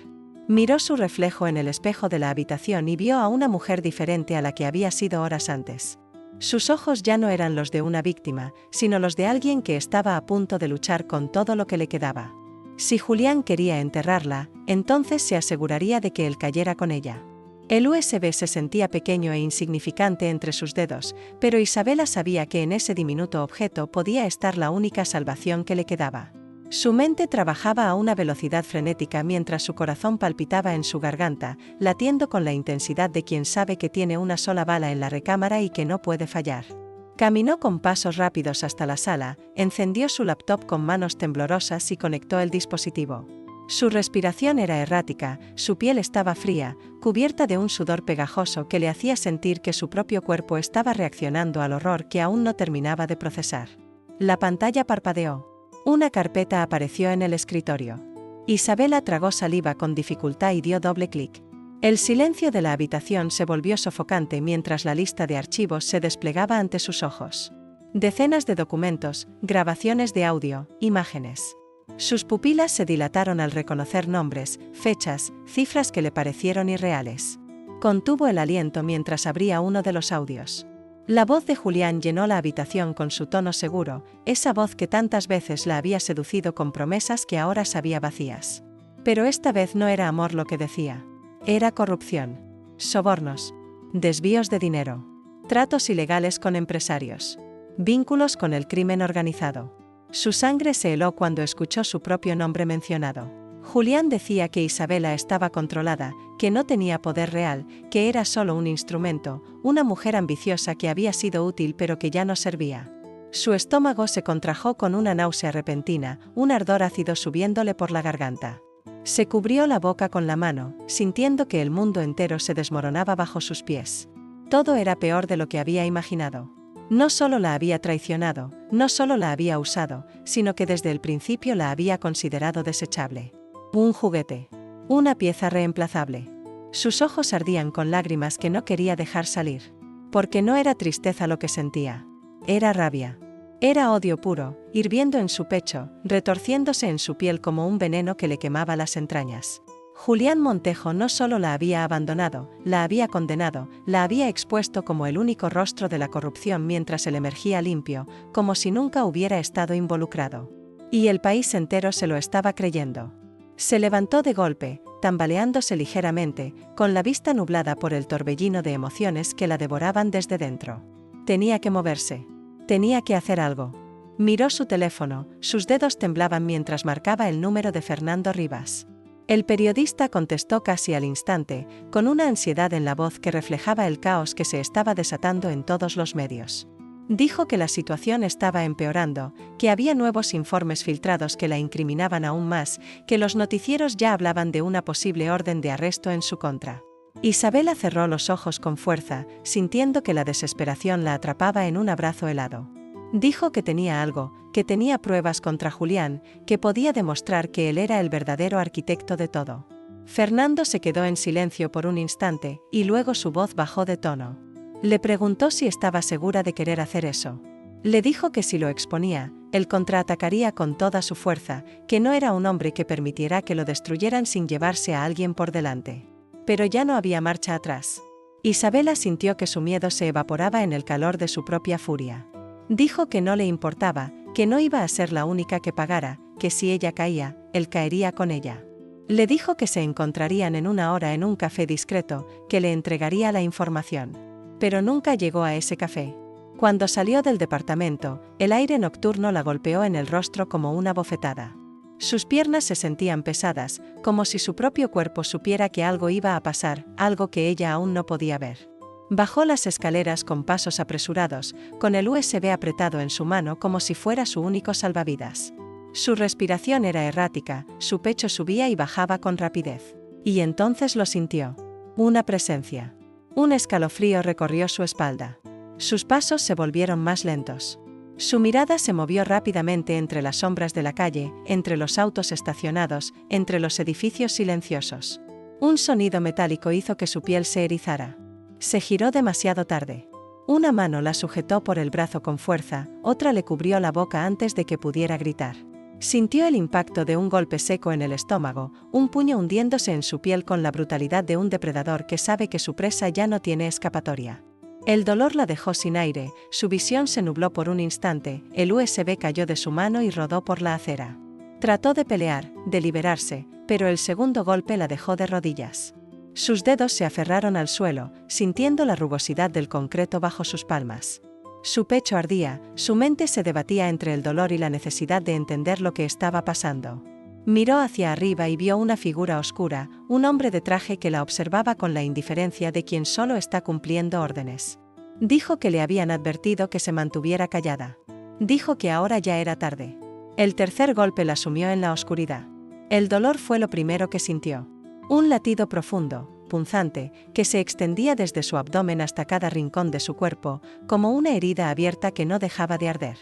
Miró su reflejo en el espejo de la habitación y vio a una mujer diferente a la que había sido horas antes. Sus ojos ya no eran los de una víctima, sino los de alguien que estaba a punto de luchar con todo lo que le quedaba. Si Julián quería enterrarla, entonces se aseguraría de que él cayera con ella. El USB se sentía pequeño e insignificante entre sus dedos, pero Isabela sabía que en ese diminuto objeto podía estar la única salvación que le quedaba. Su mente trabajaba a una velocidad frenética mientras su corazón palpitaba en su garganta, latiendo con la intensidad de quien sabe que tiene una sola bala en la recámara y que no puede fallar. Caminó con pasos rápidos hasta la sala, encendió su laptop con manos temblorosas y conectó el dispositivo. Su respiración era errática, su piel estaba fría, cubierta de un sudor pegajoso que le hacía sentir que su propio cuerpo estaba reaccionando al horror que aún no terminaba de procesar. La pantalla parpadeó. Una carpeta apareció en el escritorio. Isabela tragó saliva con dificultad y dio doble clic. El silencio de la habitación se volvió sofocante mientras la lista de archivos se desplegaba ante sus ojos. Decenas de documentos, grabaciones de audio, imágenes. Sus pupilas se dilataron al reconocer nombres, fechas, cifras que le parecieron irreales. Contuvo el aliento mientras abría uno de los audios. La voz de Julián llenó la habitación con su tono seguro, esa voz que tantas veces la había seducido con promesas que ahora sabía vacías. Pero esta vez no era amor lo que decía. Era corrupción, sobornos, desvíos de dinero, tratos ilegales con empresarios, vínculos con el crimen organizado. Su sangre se heló cuando escuchó su propio nombre mencionado. Julián decía que Isabela estaba controlada, que no tenía poder real, que era solo un instrumento, una mujer ambiciosa que había sido útil pero que ya no servía. Su estómago se contrajo con una náusea repentina, un ardor ácido subiéndole por la garganta. Se cubrió la boca con la mano, sintiendo que el mundo entero se desmoronaba bajo sus pies. Todo era peor de lo que había imaginado. No solo la había traicionado, no solo la había usado, sino que desde el principio la había considerado desechable. Un juguete. Una pieza reemplazable. Sus ojos ardían con lágrimas que no quería dejar salir. Porque no era tristeza lo que sentía. Era rabia. Era odio puro, hirviendo en su pecho, retorciéndose en su piel como un veneno que le quemaba las entrañas. Julián Montejo no solo la había abandonado, la había condenado, la había expuesto como el único rostro de la corrupción mientras él emergía limpio, como si nunca hubiera estado involucrado. Y el país entero se lo estaba creyendo. Se levantó de golpe, tambaleándose ligeramente, con la vista nublada por el torbellino de emociones que la devoraban desde dentro. Tenía que moverse. Tenía que hacer algo. Miró su teléfono, sus dedos temblaban mientras marcaba el número de Fernando Rivas. El periodista contestó casi al instante, con una ansiedad en la voz que reflejaba el caos que se estaba desatando en todos los medios. Dijo que la situación estaba empeorando, que había nuevos informes filtrados que la incriminaban aún más, que los noticieros ya hablaban de una posible orden de arresto en su contra. Isabela cerró los ojos con fuerza, sintiendo que la desesperación la atrapaba en un abrazo helado. Dijo que tenía algo, que tenía pruebas contra Julián, que podía demostrar que él era el verdadero arquitecto de todo. Fernando se quedó en silencio por un instante, y luego su voz bajó de tono. Le preguntó si estaba segura de querer hacer eso. Le dijo que si lo exponía, él contraatacaría con toda su fuerza, que no era un hombre que permitiera que lo destruyeran sin llevarse a alguien por delante. Pero ya no había marcha atrás. Isabela sintió que su miedo se evaporaba en el calor de su propia furia. Dijo que no le importaba, que no iba a ser la única que pagara, que si ella caía, él caería con ella. Le dijo que se encontrarían en una hora en un café discreto, que le entregaría la información. Pero nunca llegó a ese café. Cuando salió del departamento, el aire nocturno la golpeó en el rostro como una bofetada. Sus piernas se sentían pesadas, como si su propio cuerpo supiera que algo iba a pasar, algo que ella aún no podía ver. Bajó las escaleras con pasos apresurados, con el USB apretado en su mano como si fuera su único salvavidas. Su respiración era errática, su pecho subía y bajaba con rapidez. Y entonces lo sintió. Una presencia. Un escalofrío recorrió su espalda. Sus pasos se volvieron más lentos. Su mirada se movió rápidamente entre las sombras de la calle, entre los autos estacionados, entre los edificios silenciosos. Un sonido metálico hizo que su piel se erizara. Se giró demasiado tarde. Una mano la sujetó por el brazo con fuerza, otra le cubrió la boca antes de que pudiera gritar. Sintió el impacto de un golpe seco en el estómago, un puño hundiéndose en su piel con la brutalidad de un depredador que sabe que su presa ya no tiene escapatoria. El dolor la dejó sin aire, su visión se nubló por un instante, el USB cayó de su mano y rodó por la acera. Trató de pelear, de liberarse, pero el segundo golpe la dejó de rodillas. Sus dedos se aferraron al suelo, sintiendo la rugosidad del concreto bajo sus palmas. Su pecho ardía, su mente se debatía entre el dolor y la necesidad de entender lo que estaba pasando. Miró hacia arriba y vio una figura oscura, un hombre de traje que la observaba con la indiferencia de quien solo está cumpliendo órdenes. Dijo que le habían advertido que se mantuviera callada. Dijo que ahora ya era tarde. El tercer golpe la sumió en la oscuridad. El dolor fue lo primero que sintió. Un latido profundo, punzante, que se extendía desde su abdomen hasta cada rincón de su cuerpo, como una herida abierta que no dejaba de arder.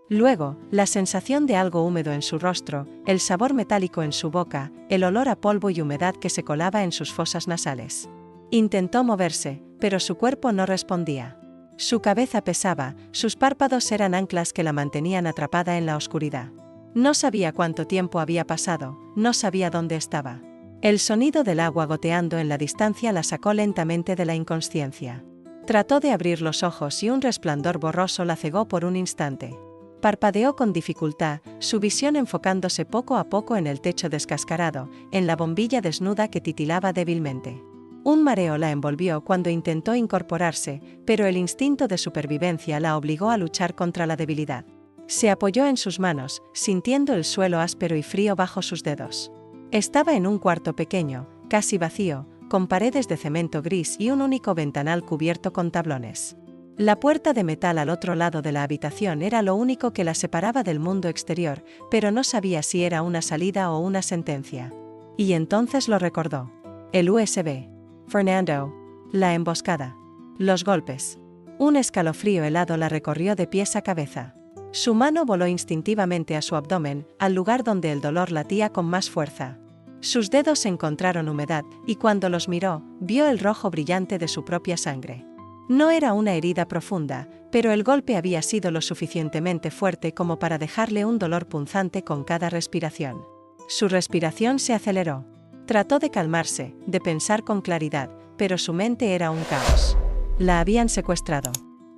Luego, la sensación de algo húmedo en su rostro, el sabor metálico en su boca, el olor a polvo y humedad que se colaba en sus fosas nasales. Intentó moverse, pero su cuerpo no respondía. Su cabeza pesaba, sus párpados eran anclas que la mantenían atrapada en la oscuridad. No sabía cuánto tiempo había pasado, no sabía dónde estaba. El sonido del agua goteando en la distancia la sacó lentamente de la inconsciencia. Trató de abrir los ojos y un resplandor borroso la cegó por un instante. Parpadeó con dificultad, su visión enfocándose poco a poco en el techo descascarado, en la bombilla desnuda que titilaba débilmente. Un mareo la envolvió cuando intentó incorporarse, pero el instinto de supervivencia la obligó a luchar contra la debilidad. Se apoyó en sus manos, sintiendo el suelo áspero y frío bajo sus dedos. Estaba en un cuarto pequeño, casi vacío, con paredes de cemento gris y un único ventanal cubierto con tablones. La puerta de metal al otro lado de la habitación era lo único que la separaba del mundo exterior, pero no sabía si era una salida o una sentencia. Y entonces lo recordó. El USB. Fernando. La emboscada. Los golpes. Un escalofrío helado la recorrió de pies a cabeza. Su mano voló instintivamente a su abdomen, al lugar donde el dolor latía con más fuerza. Sus dedos encontraron humedad, y cuando los miró, vio el rojo brillante de su propia sangre. No era una herida profunda, pero el golpe había sido lo suficientemente fuerte como para dejarle un dolor punzante con cada respiración. Su respiración se aceleró. Trató de calmarse, de pensar con claridad, pero su mente era un caos. La habían secuestrado.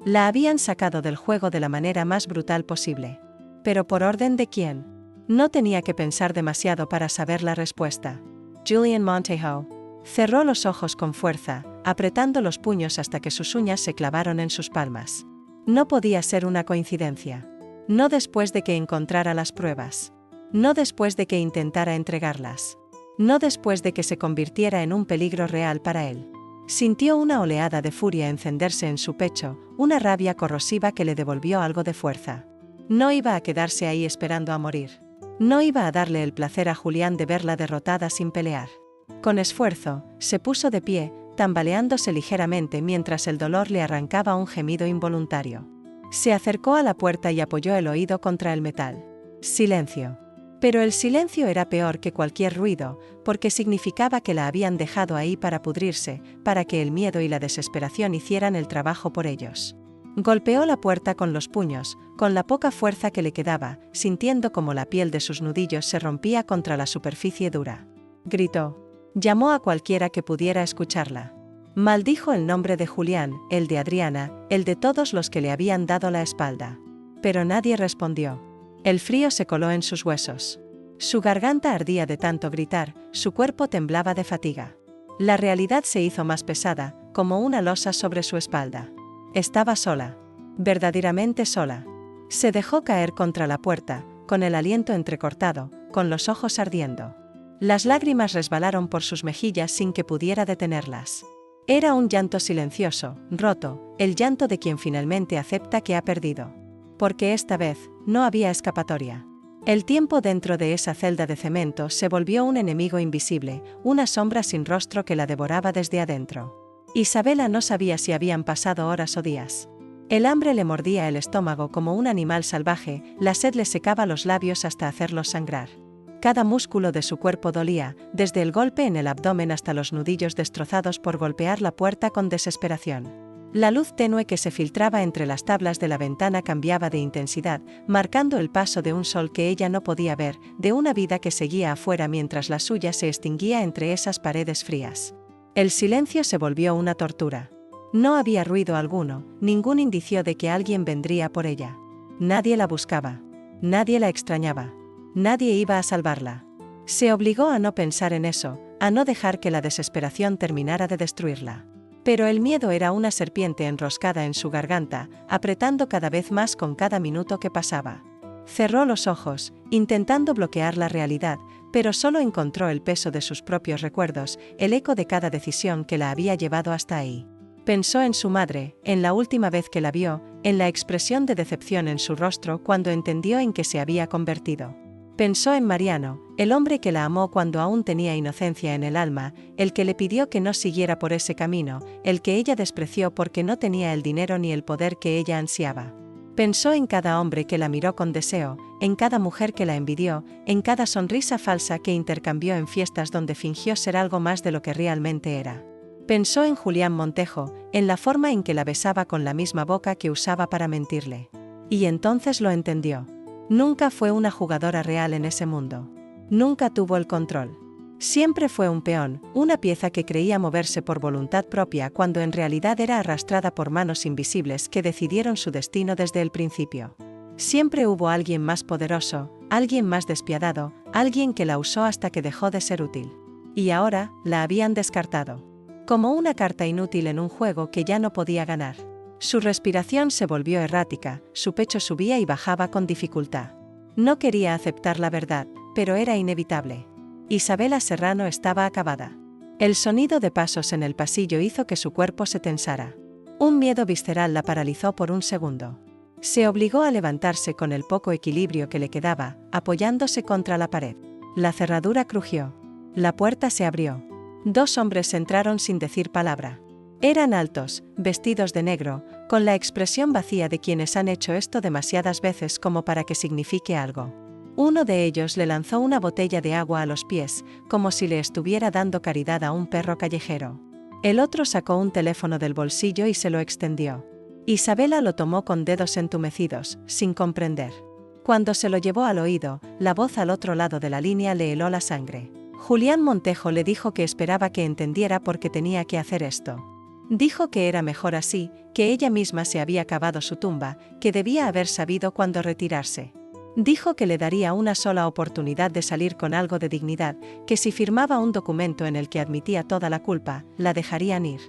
La habían sacado del juego de la manera más brutal posible. ¿Pero por orden de quién? No tenía que pensar demasiado para saber la respuesta. Julian Montejo cerró los ojos con fuerza, apretando los puños hasta que sus uñas se clavaron en sus palmas. No podía ser una coincidencia. No después de que encontrara las pruebas. No después de que intentara entregarlas. No después de que se convirtiera en un peligro real para él. Sintió una oleada de furia encenderse en su pecho, una rabia corrosiva que le devolvió algo de fuerza. No iba a quedarse ahí esperando a morir. No iba a darle el placer a Julián de verla derrotada sin pelear. Con esfuerzo, se puso de pie, tambaleándose ligeramente mientras el dolor le arrancaba un gemido involuntario. Se acercó a la puerta y apoyó el oído contra el metal. Silencio. Pero el silencio era peor que cualquier ruido, porque significaba que la habían dejado ahí para pudrirse, para que el miedo y la desesperación hicieran el trabajo por ellos. Golpeó la puerta con los puños, con la poca fuerza que le quedaba, sintiendo como la piel de sus nudillos se rompía contra la superficie dura. Gritó. Llamó a cualquiera que pudiera escucharla. Maldijo el nombre de Julián, el de Adriana, el de todos los que le habían dado la espalda. Pero nadie respondió. El frío se coló en sus huesos. Su garganta ardía de tanto gritar, su cuerpo temblaba de fatiga. La realidad se hizo más pesada, como una losa sobre su espalda. Estaba sola. Verdaderamente sola. Se dejó caer contra la puerta, con el aliento entrecortado, con los ojos ardiendo. Las lágrimas resbalaron por sus mejillas sin que pudiera detenerlas. Era un llanto silencioso, roto, el llanto de quien finalmente acepta que ha perdido. Porque esta vez, no había escapatoria. El tiempo dentro de esa celda de cemento se volvió un enemigo invisible, una sombra sin rostro que la devoraba desde adentro. Isabela no sabía si habían pasado horas o días. El hambre le mordía el estómago como un animal salvaje, la sed le secaba los labios hasta hacerlos sangrar. Cada músculo de su cuerpo dolía, desde el golpe en el abdomen hasta los nudillos destrozados por golpear la puerta con desesperación. La luz tenue que se filtraba entre las tablas de la ventana cambiaba de intensidad, marcando el paso de un sol que ella no podía ver, de una vida que seguía afuera mientras la suya se extinguía entre esas paredes frías. El silencio se volvió una tortura. No había ruido alguno, ningún indicio de que alguien vendría por ella. Nadie la buscaba. Nadie la extrañaba. Nadie iba a salvarla. Se obligó a no pensar en eso, a no dejar que la desesperación terminara de destruirla. Pero el miedo era una serpiente enroscada en su garganta, apretando cada vez más con cada minuto que pasaba. Cerró los ojos, intentando bloquear la realidad, pero solo encontró el peso de sus propios recuerdos, el eco de cada decisión que la había llevado hasta ahí. Pensó en su madre, en la última vez que la vio, en la expresión de decepción en su rostro cuando entendió en qué se había convertido. Pensó en Mariano, el hombre que la amó cuando aún tenía inocencia en el alma, el que le pidió que no siguiera por ese camino, el que ella despreció porque no tenía el dinero ni el poder que ella ansiaba. Pensó en cada hombre que la miró con deseo, en cada mujer que la envidió, en cada sonrisa falsa que intercambió en fiestas donde fingió ser algo más de lo que realmente era. Pensó en Julián Montejo, en la forma en que la besaba con la misma boca que usaba para mentirle. Y entonces lo entendió. Nunca fue una jugadora real en ese mundo. Nunca tuvo el control. Siempre fue un peón, una pieza que creía moverse por voluntad propia cuando en realidad era arrastrada por manos invisibles que decidieron su destino desde el principio. Siempre hubo alguien más poderoso, alguien más despiadado, alguien que la usó hasta que dejó de ser útil. Y ahora, la habían descartado. Como una carta inútil en un juego que ya no podía ganar. Su respiración se volvió errática, su pecho subía y bajaba con dificultad. No quería aceptar la verdad, pero era inevitable. Isabela Serrano estaba acabada. El sonido de pasos en el pasillo hizo que su cuerpo se tensara. Un miedo visceral la paralizó por un segundo. Se obligó a levantarse con el poco equilibrio que le quedaba, apoyándose contra la pared. La cerradura crujió. La puerta se abrió. Dos hombres entraron sin decir palabra. Eran altos, vestidos de negro, con la expresión vacía de quienes han hecho esto demasiadas veces como para que signifique algo. Uno de ellos le lanzó una botella de agua a los pies, como si le estuviera dando caridad a un perro callejero. El otro sacó un teléfono del bolsillo y se lo extendió. Isabela lo tomó con dedos entumecidos, sin comprender. Cuando se lo llevó al oído, la voz al otro lado de la línea le heló la sangre. Julián Montejo le dijo que esperaba que entendiera por qué tenía que hacer esto. Dijo que era mejor así, que ella misma se había cavado su tumba, que debía haber sabido cuándo retirarse. Dijo que le daría una sola oportunidad de salir con algo de dignidad, que si firmaba un documento en el que admitía toda la culpa, la dejarían ir.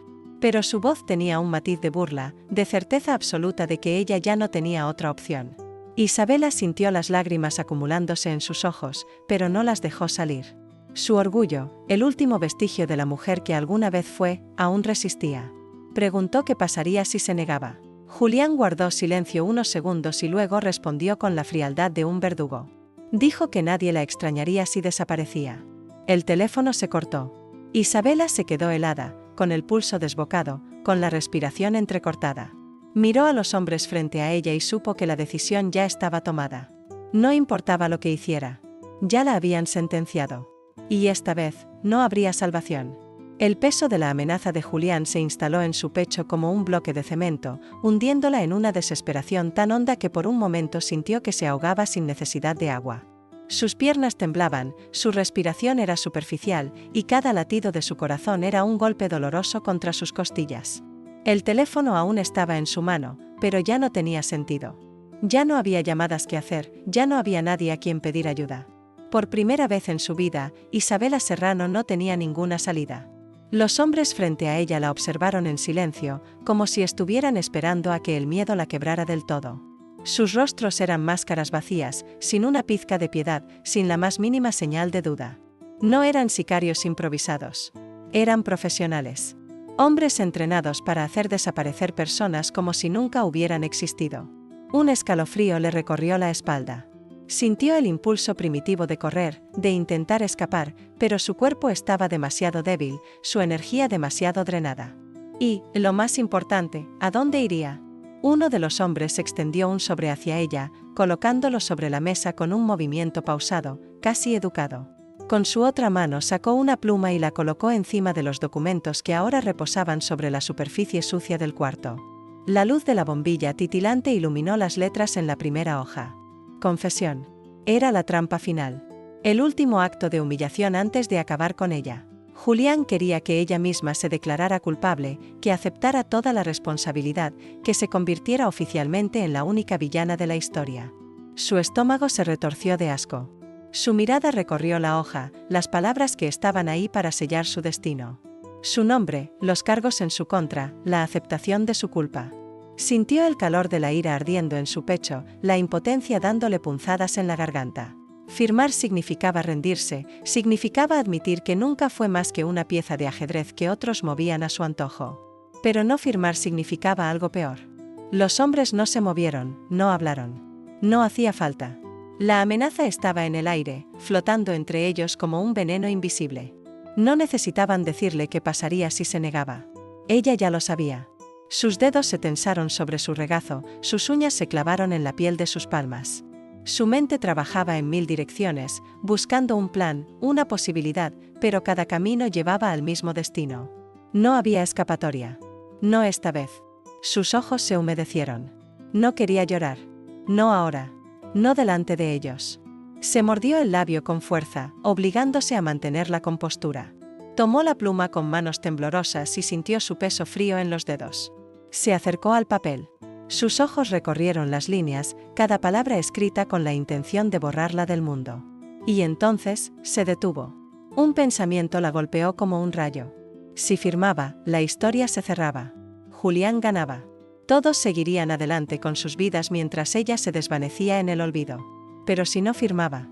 Pero su voz tenía un matiz de burla, de certeza absoluta de que ella ya no tenía otra opción. Isabela sintió las lágrimas acumulándose en sus ojos, pero no las dejó salir. Su orgullo, el último vestigio de la mujer que alguna vez fue, aún resistía. Preguntó qué pasaría si se negaba. Julián guardó silencio unos segundos y luego respondió con la frialdad de un verdugo. Dijo que nadie la extrañaría si desaparecía. El teléfono se cortó. Isabela se quedó helada, con el pulso desbocado, con la respiración entrecortada. Miró a los hombres frente a ella y supo que la decisión ya estaba tomada. No importaba lo que hiciera. Ya la habían sentenciado. Y esta vez, no habría salvación. El peso de la amenaza de Julián se instaló en su pecho como un bloque de cemento, hundiéndola en una desesperación tan honda que por un momento sintió que se ahogaba sin necesidad de agua. Sus piernas temblaban, su respiración era superficial, y cada latido de su corazón era un golpe doloroso contra sus costillas. El teléfono aún estaba en su mano, pero ya no tenía sentido. Ya no había llamadas que hacer, ya no había nadie a quien pedir ayuda. Por primera vez en su vida, Isabela Serrano no tenía ninguna salida. Los hombres frente a ella la observaron en silencio, como si estuvieran esperando a que el miedo la quebrara del todo. Sus rostros eran máscaras vacías, sin una pizca de piedad, sin la más mínima señal de duda. No eran sicarios improvisados. Eran profesionales. Hombres entrenados para hacer desaparecer personas como si nunca hubieran existido. Un escalofrío le recorrió la espalda. Sintió el impulso primitivo de correr, de intentar escapar, pero su cuerpo estaba demasiado débil, su energía demasiado drenada. Y, lo más importante, ¿a dónde iría? Uno de los hombres extendió un sobre hacia ella, colocándolo sobre la mesa con un movimiento pausado, casi educado. Con su otra mano sacó una pluma y la colocó encima de los documentos que ahora reposaban sobre la superficie sucia del cuarto. La luz de la bombilla titilante iluminó las letras en la primera hoja. Confesión. Era la trampa final. El último acto de humillación antes de acabar con ella. Julián quería que ella misma se declarara culpable, que aceptara toda la responsabilidad, que se convirtiera oficialmente en la única villana de la historia. Su estómago se retorció de asco. Su mirada recorrió la hoja, las palabras que estaban ahí para sellar su destino. Su nombre, los cargos en su contra, la aceptación de su culpa. Sintió el calor de la ira ardiendo en su pecho, la impotencia dándole punzadas en la garganta. Firmar significaba rendirse, significaba admitir que nunca fue más que una pieza de ajedrez que otros movían a su antojo. Pero no firmar significaba algo peor. Los hombres no se movieron, no hablaron. No hacía falta. La amenaza estaba en el aire, flotando entre ellos como un veneno invisible. No necesitaban decirle qué pasaría si se negaba. Ella ya lo sabía. Sus dedos se tensaron sobre su regazo, sus uñas se clavaron en la piel de sus palmas. Su mente trabajaba en 1000 direcciones, buscando un plan, una posibilidad, pero cada camino llevaba al mismo destino. No había escapatoria. No esta vez. Sus ojos se humedecieron. No quería llorar. No ahora. No delante de ellos. Se mordió el labio con fuerza, obligándose a mantener la compostura. Tomó la pluma con manos temblorosas y sintió su peso frío en los dedos. Se acercó al papel. Sus ojos recorrieron las líneas, cada palabra escrita con la intención de borrarla del mundo. Y entonces, se detuvo. Un pensamiento la golpeó como un rayo. Si firmaba, la historia se cerraba. Julián ganaba. Todos seguirían adelante con sus vidas mientras ella se desvanecía en el olvido. Pero si no firmaba,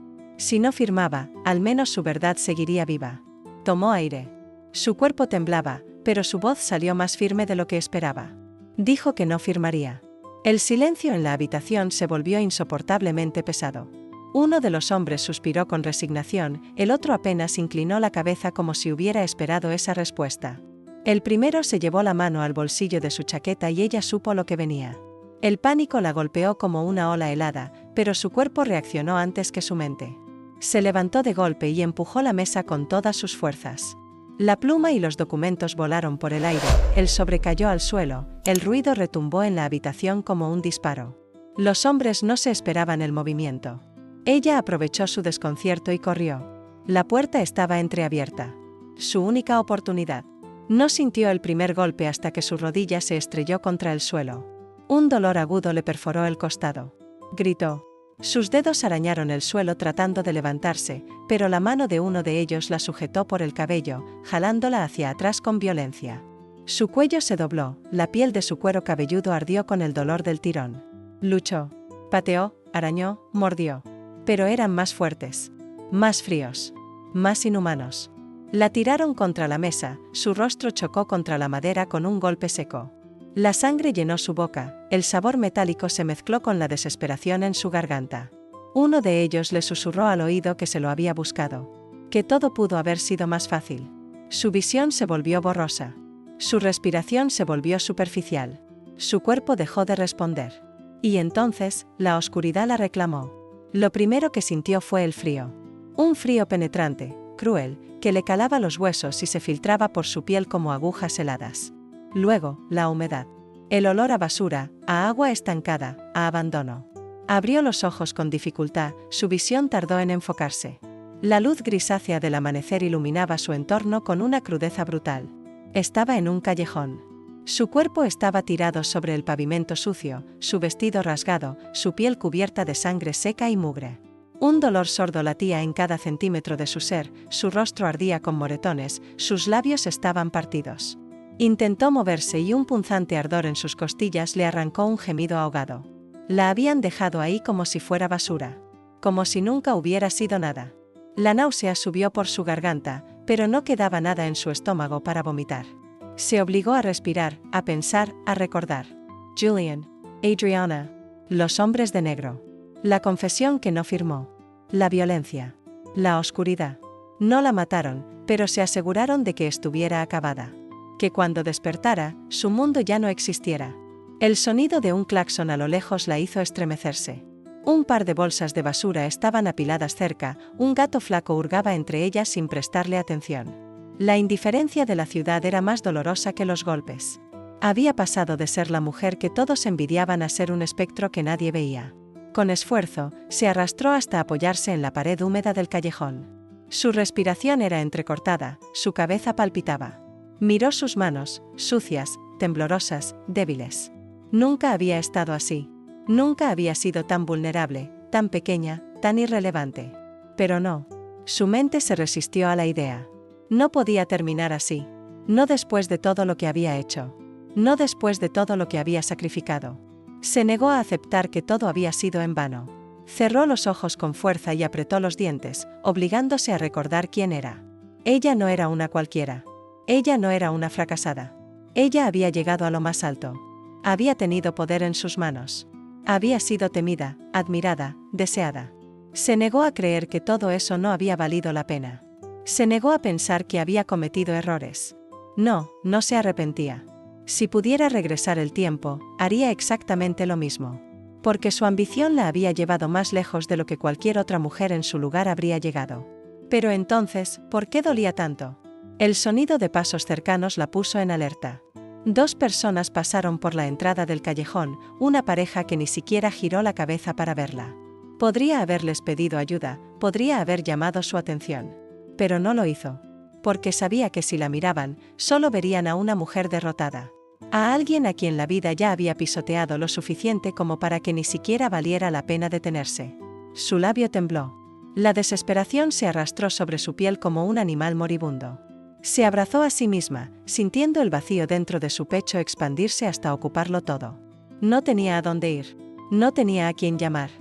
al menos su verdad seguiría viva. Tomó aire. Su cuerpo temblaba, pero su voz salió más firme de lo que esperaba. Dijo que no firmaría. El silencio en la habitación se volvió insoportablemente pesado. Uno de los hombres suspiró con resignación, el otro apenas inclinó la cabeza como si hubiera esperado esa respuesta. El primero se llevó la mano al bolsillo de su chaqueta y ella supo lo que venía. El pánico la golpeó como una ola helada, pero su cuerpo reaccionó antes que su mente. Se levantó de golpe y empujó la mesa con todas sus fuerzas. La pluma y los documentos volaron por el aire, el sobre cayó al suelo, el ruido retumbó en la habitación como un disparo. Los hombres no se esperaban el movimiento. Ella aprovechó su desconcierto y corrió. La puerta estaba entreabierta. Su única oportunidad. No sintió el primer golpe hasta que su rodilla se estrelló contra el suelo. Un dolor agudo le perforó el costado. Gritó. Sus dedos arañaron el suelo tratando de levantarse, pero la mano de uno de ellos la sujetó por el cabello, jalándola hacia atrás con violencia. Su cuello se dobló, la piel de su cuero cabelludo ardió con el dolor del tirón. Luchó, pateó, arañó, mordió. Pero eran más fuertes, más fríos, más inhumanos. La tiraron contra la mesa, su rostro chocó contra la madera con un golpe seco. La sangre llenó su boca, el sabor metálico se mezcló con la desesperación en su garganta. Uno de ellos le susurró al oído que se lo había buscado, que todo pudo haber sido más fácil. Su visión se volvió borrosa. Su respiración se volvió superficial. Su cuerpo dejó de responder. Y entonces, la oscuridad la reclamó. Lo primero que sintió fue el frío. Un frío penetrante, cruel, que le calaba los huesos y se filtraba por su piel como agujas heladas. Luego, la humedad. El olor a basura, a agua estancada, a abandono. Abrió los ojos con dificultad, su visión tardó en enfocarse. La luz grisácea del amanecer iluminaba su entorno con una crudeza brutal. Estaba en un callejón. Su cuerpo estaba tirado sobre el pavimento sucio, su vestido rasgado, su piel cubierta de sangre seca y mugre. Un dolor sordo latía en cada centímetro de su ser, su rostro ardía con moretones, sus labios estaban partidos. Intentó moverse y un punzante ardor en sus costillas le arrancó un gemido ahogado. La habían dejado ahí como si fuera basura. Como si nunca hubiera sido nada. La náusea subió por su garganta, pero no quedaba nada en su estómago para vomitar. Se obligó a respirar, a pensar, a recordar. Julian, Adriana, los hombres de negro. La confesión que no firmó. La violencia. La oscuridad. No la mataron, pero se aseguraron de que estuviera acabada. Que cuando despertara, su mundo ya no existiera. El sonido de un claxon a lo lejos la hizo estremecerse. Un par de bolsas de basura estaban apiladas cerca, un gato flaco hurgaba entre ellas sin prestarle atención. La indiferencia de la ciudad era más dolorosa que los golpes. Había pasado de ser la mujer que todos envidiaban a ser un espectro que nadie veía. Con esfuerzo, se arrastró hasta apoyarse en la pared húmeda del callejón. Su respiración era entrecortada, su cabeza palpitaba. Miró sus manos, sucias, temblorosas, débiles. Nunca había estado así. Nunca había sido tan vulnerable, tan pequeña, tan irrelevante. Pero no. Su mente se resistió a la idea. No podía terminar así. No después de todo lo que había hecho. No después de todo lo que había sacrificado. Se negó a aceptar que todo había sido en vano. Cerró los ojos con fuerza y apretó los dientes, obligándose a recordar quién era. Ella no era una cualquiera. Ella no era una fracasada. Ella había llegado a lo más alto. Había tenido poder en sus manos. Había sido temida, admirada, deseada. Se negó a creer que todo eso no había valido la pena. Se negó a pensar que había cometido errores. No se arrepentía. Si pudiera regresar el tiempo, haría exactamente lo mismo. Porque su ambición la había llevado más lejos de lo que cualquier otra mujer en su lugar habría llegado. Pero entonces, ¿por qué dolía tanto? El sonido de pasos cercanos la puso en alerta. 2 personas pasaron por la entrada del callejón, una pareja que ni siquiera giró la cabeza para verla. Podría haberles pedido ayuda, podría haber llamado su atención. Pero no lo hizo. Porque sabía que si la miraban, solo verían a una mujer derrotada. A alguien a quien la vida ya había pisoteado lo suficiente como para que ni siquiera valiera la pena detenerse. Su labio tembló. La desesperación se arrastró sobre su piel como un animal moribundo. Se abrazó a sí misma, sintiendo el vacío dentro de su pecho expandirse hasta ocuparlo todo. No tenía a dónde ir. No tenía a quién llamar.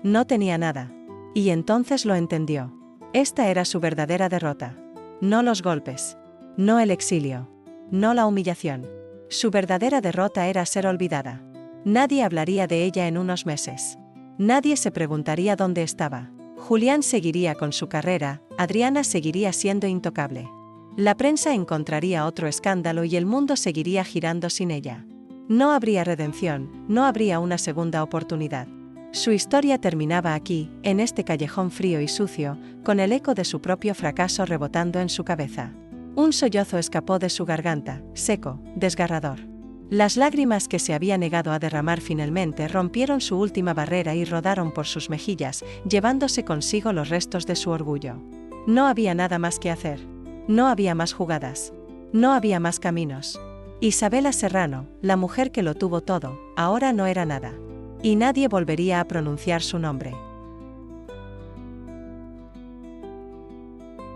No tenía nada. Y entonces lo entendió. Esta era su verdadera derrota. No los golpes. No el exilio. No la humillación. Su verdadera derrota era ser olvidada. Nadie hablaría de ella en unos meses. Nadie se preguntaría dónde estaba. Julián seguiría con su carrera, Adriana seguiría siendo intocable. La prensa encontraría otro escándalo y el mundo seguiría girando sin ella. No habría redención, no habría una segunda oportunidad. Su historia terminaba aquí, en este callejón frío y sucio, con el eco de su propio fracaso rebotando en su cabeza. Un sollozo escapó de su garganta, seco, desgarrador. Las lágrimas que se había negado a derramar finalmente rompieron su última barrera y rodaron por sus mejillas, llevándose consigo los restos de su orgullo. No había nada más que hacer. No había más jugadas. No había más caminos. Isabela Serrano, la mujer que lo tuvo todo, ahora no era nada. Y nadie volvería a pronunciar su nombre.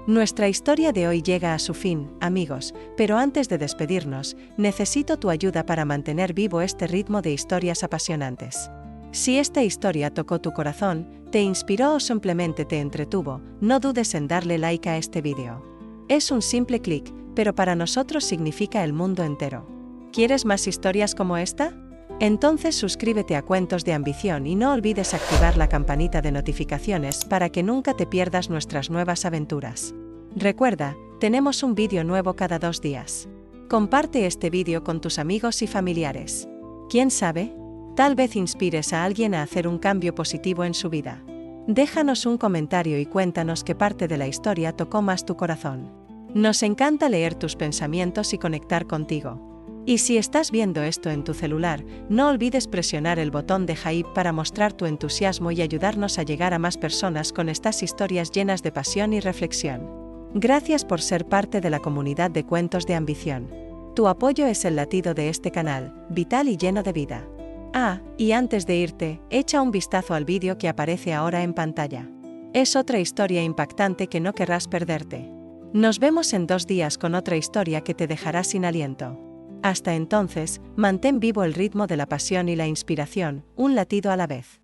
Nuestra historia de hoy llega a su fin, amigos, pero antes de despedirnos, necesito tu ayuda para mantener vivo este ritmo de historias apasionantes. Si esta historia tocó tu corazón, te inspiró o simplemente te entretuvo, no dudes en darle like a este vídeo. Es un simple clic, pero para nosotros significa el mundo entero. ¿Quieres más historias como esta? Entonces suscríbete a Cuentos de Ambición y no olvides activar la campanita de notificaciones para que nunca te pierdas nuestras nuevas aventuras. Recuerda, tenemos un vídeo nuevo cada 2 días. Comparte este vídeo con tus amigos y familiares. ¿Quién sabe? Tal vez inspires a alguien a hacer un cambio positivo en su vida. Déjanos un comentario y cuéntanos qué parte de la historia tocó más tu corazón. Nos encanta leer tus pensamientos y conectar contigo. Y si estás viendo esto en tu celular, no olvides presionar el botón de hype para mostrar tu entusiasmo y ayudarnos a llegar a más personas con estas historias llenas de pasión y reflexión. Gracias por ser parte de la comunidad de Cuentos de Ambición. Tu apoyo es el latido de este canal, vital y lleno de vida. Y antes de irte, echa un vistazo al vídeo que aparece ahora en pantalla. Es otra historia impactante que no querrás perderte. Nos vemos en 2 días con otra historia que te dejará sin aliento. Hasta entonces, mantén vivo el ritmo de la pasión y la inspiración, un latido a la vez.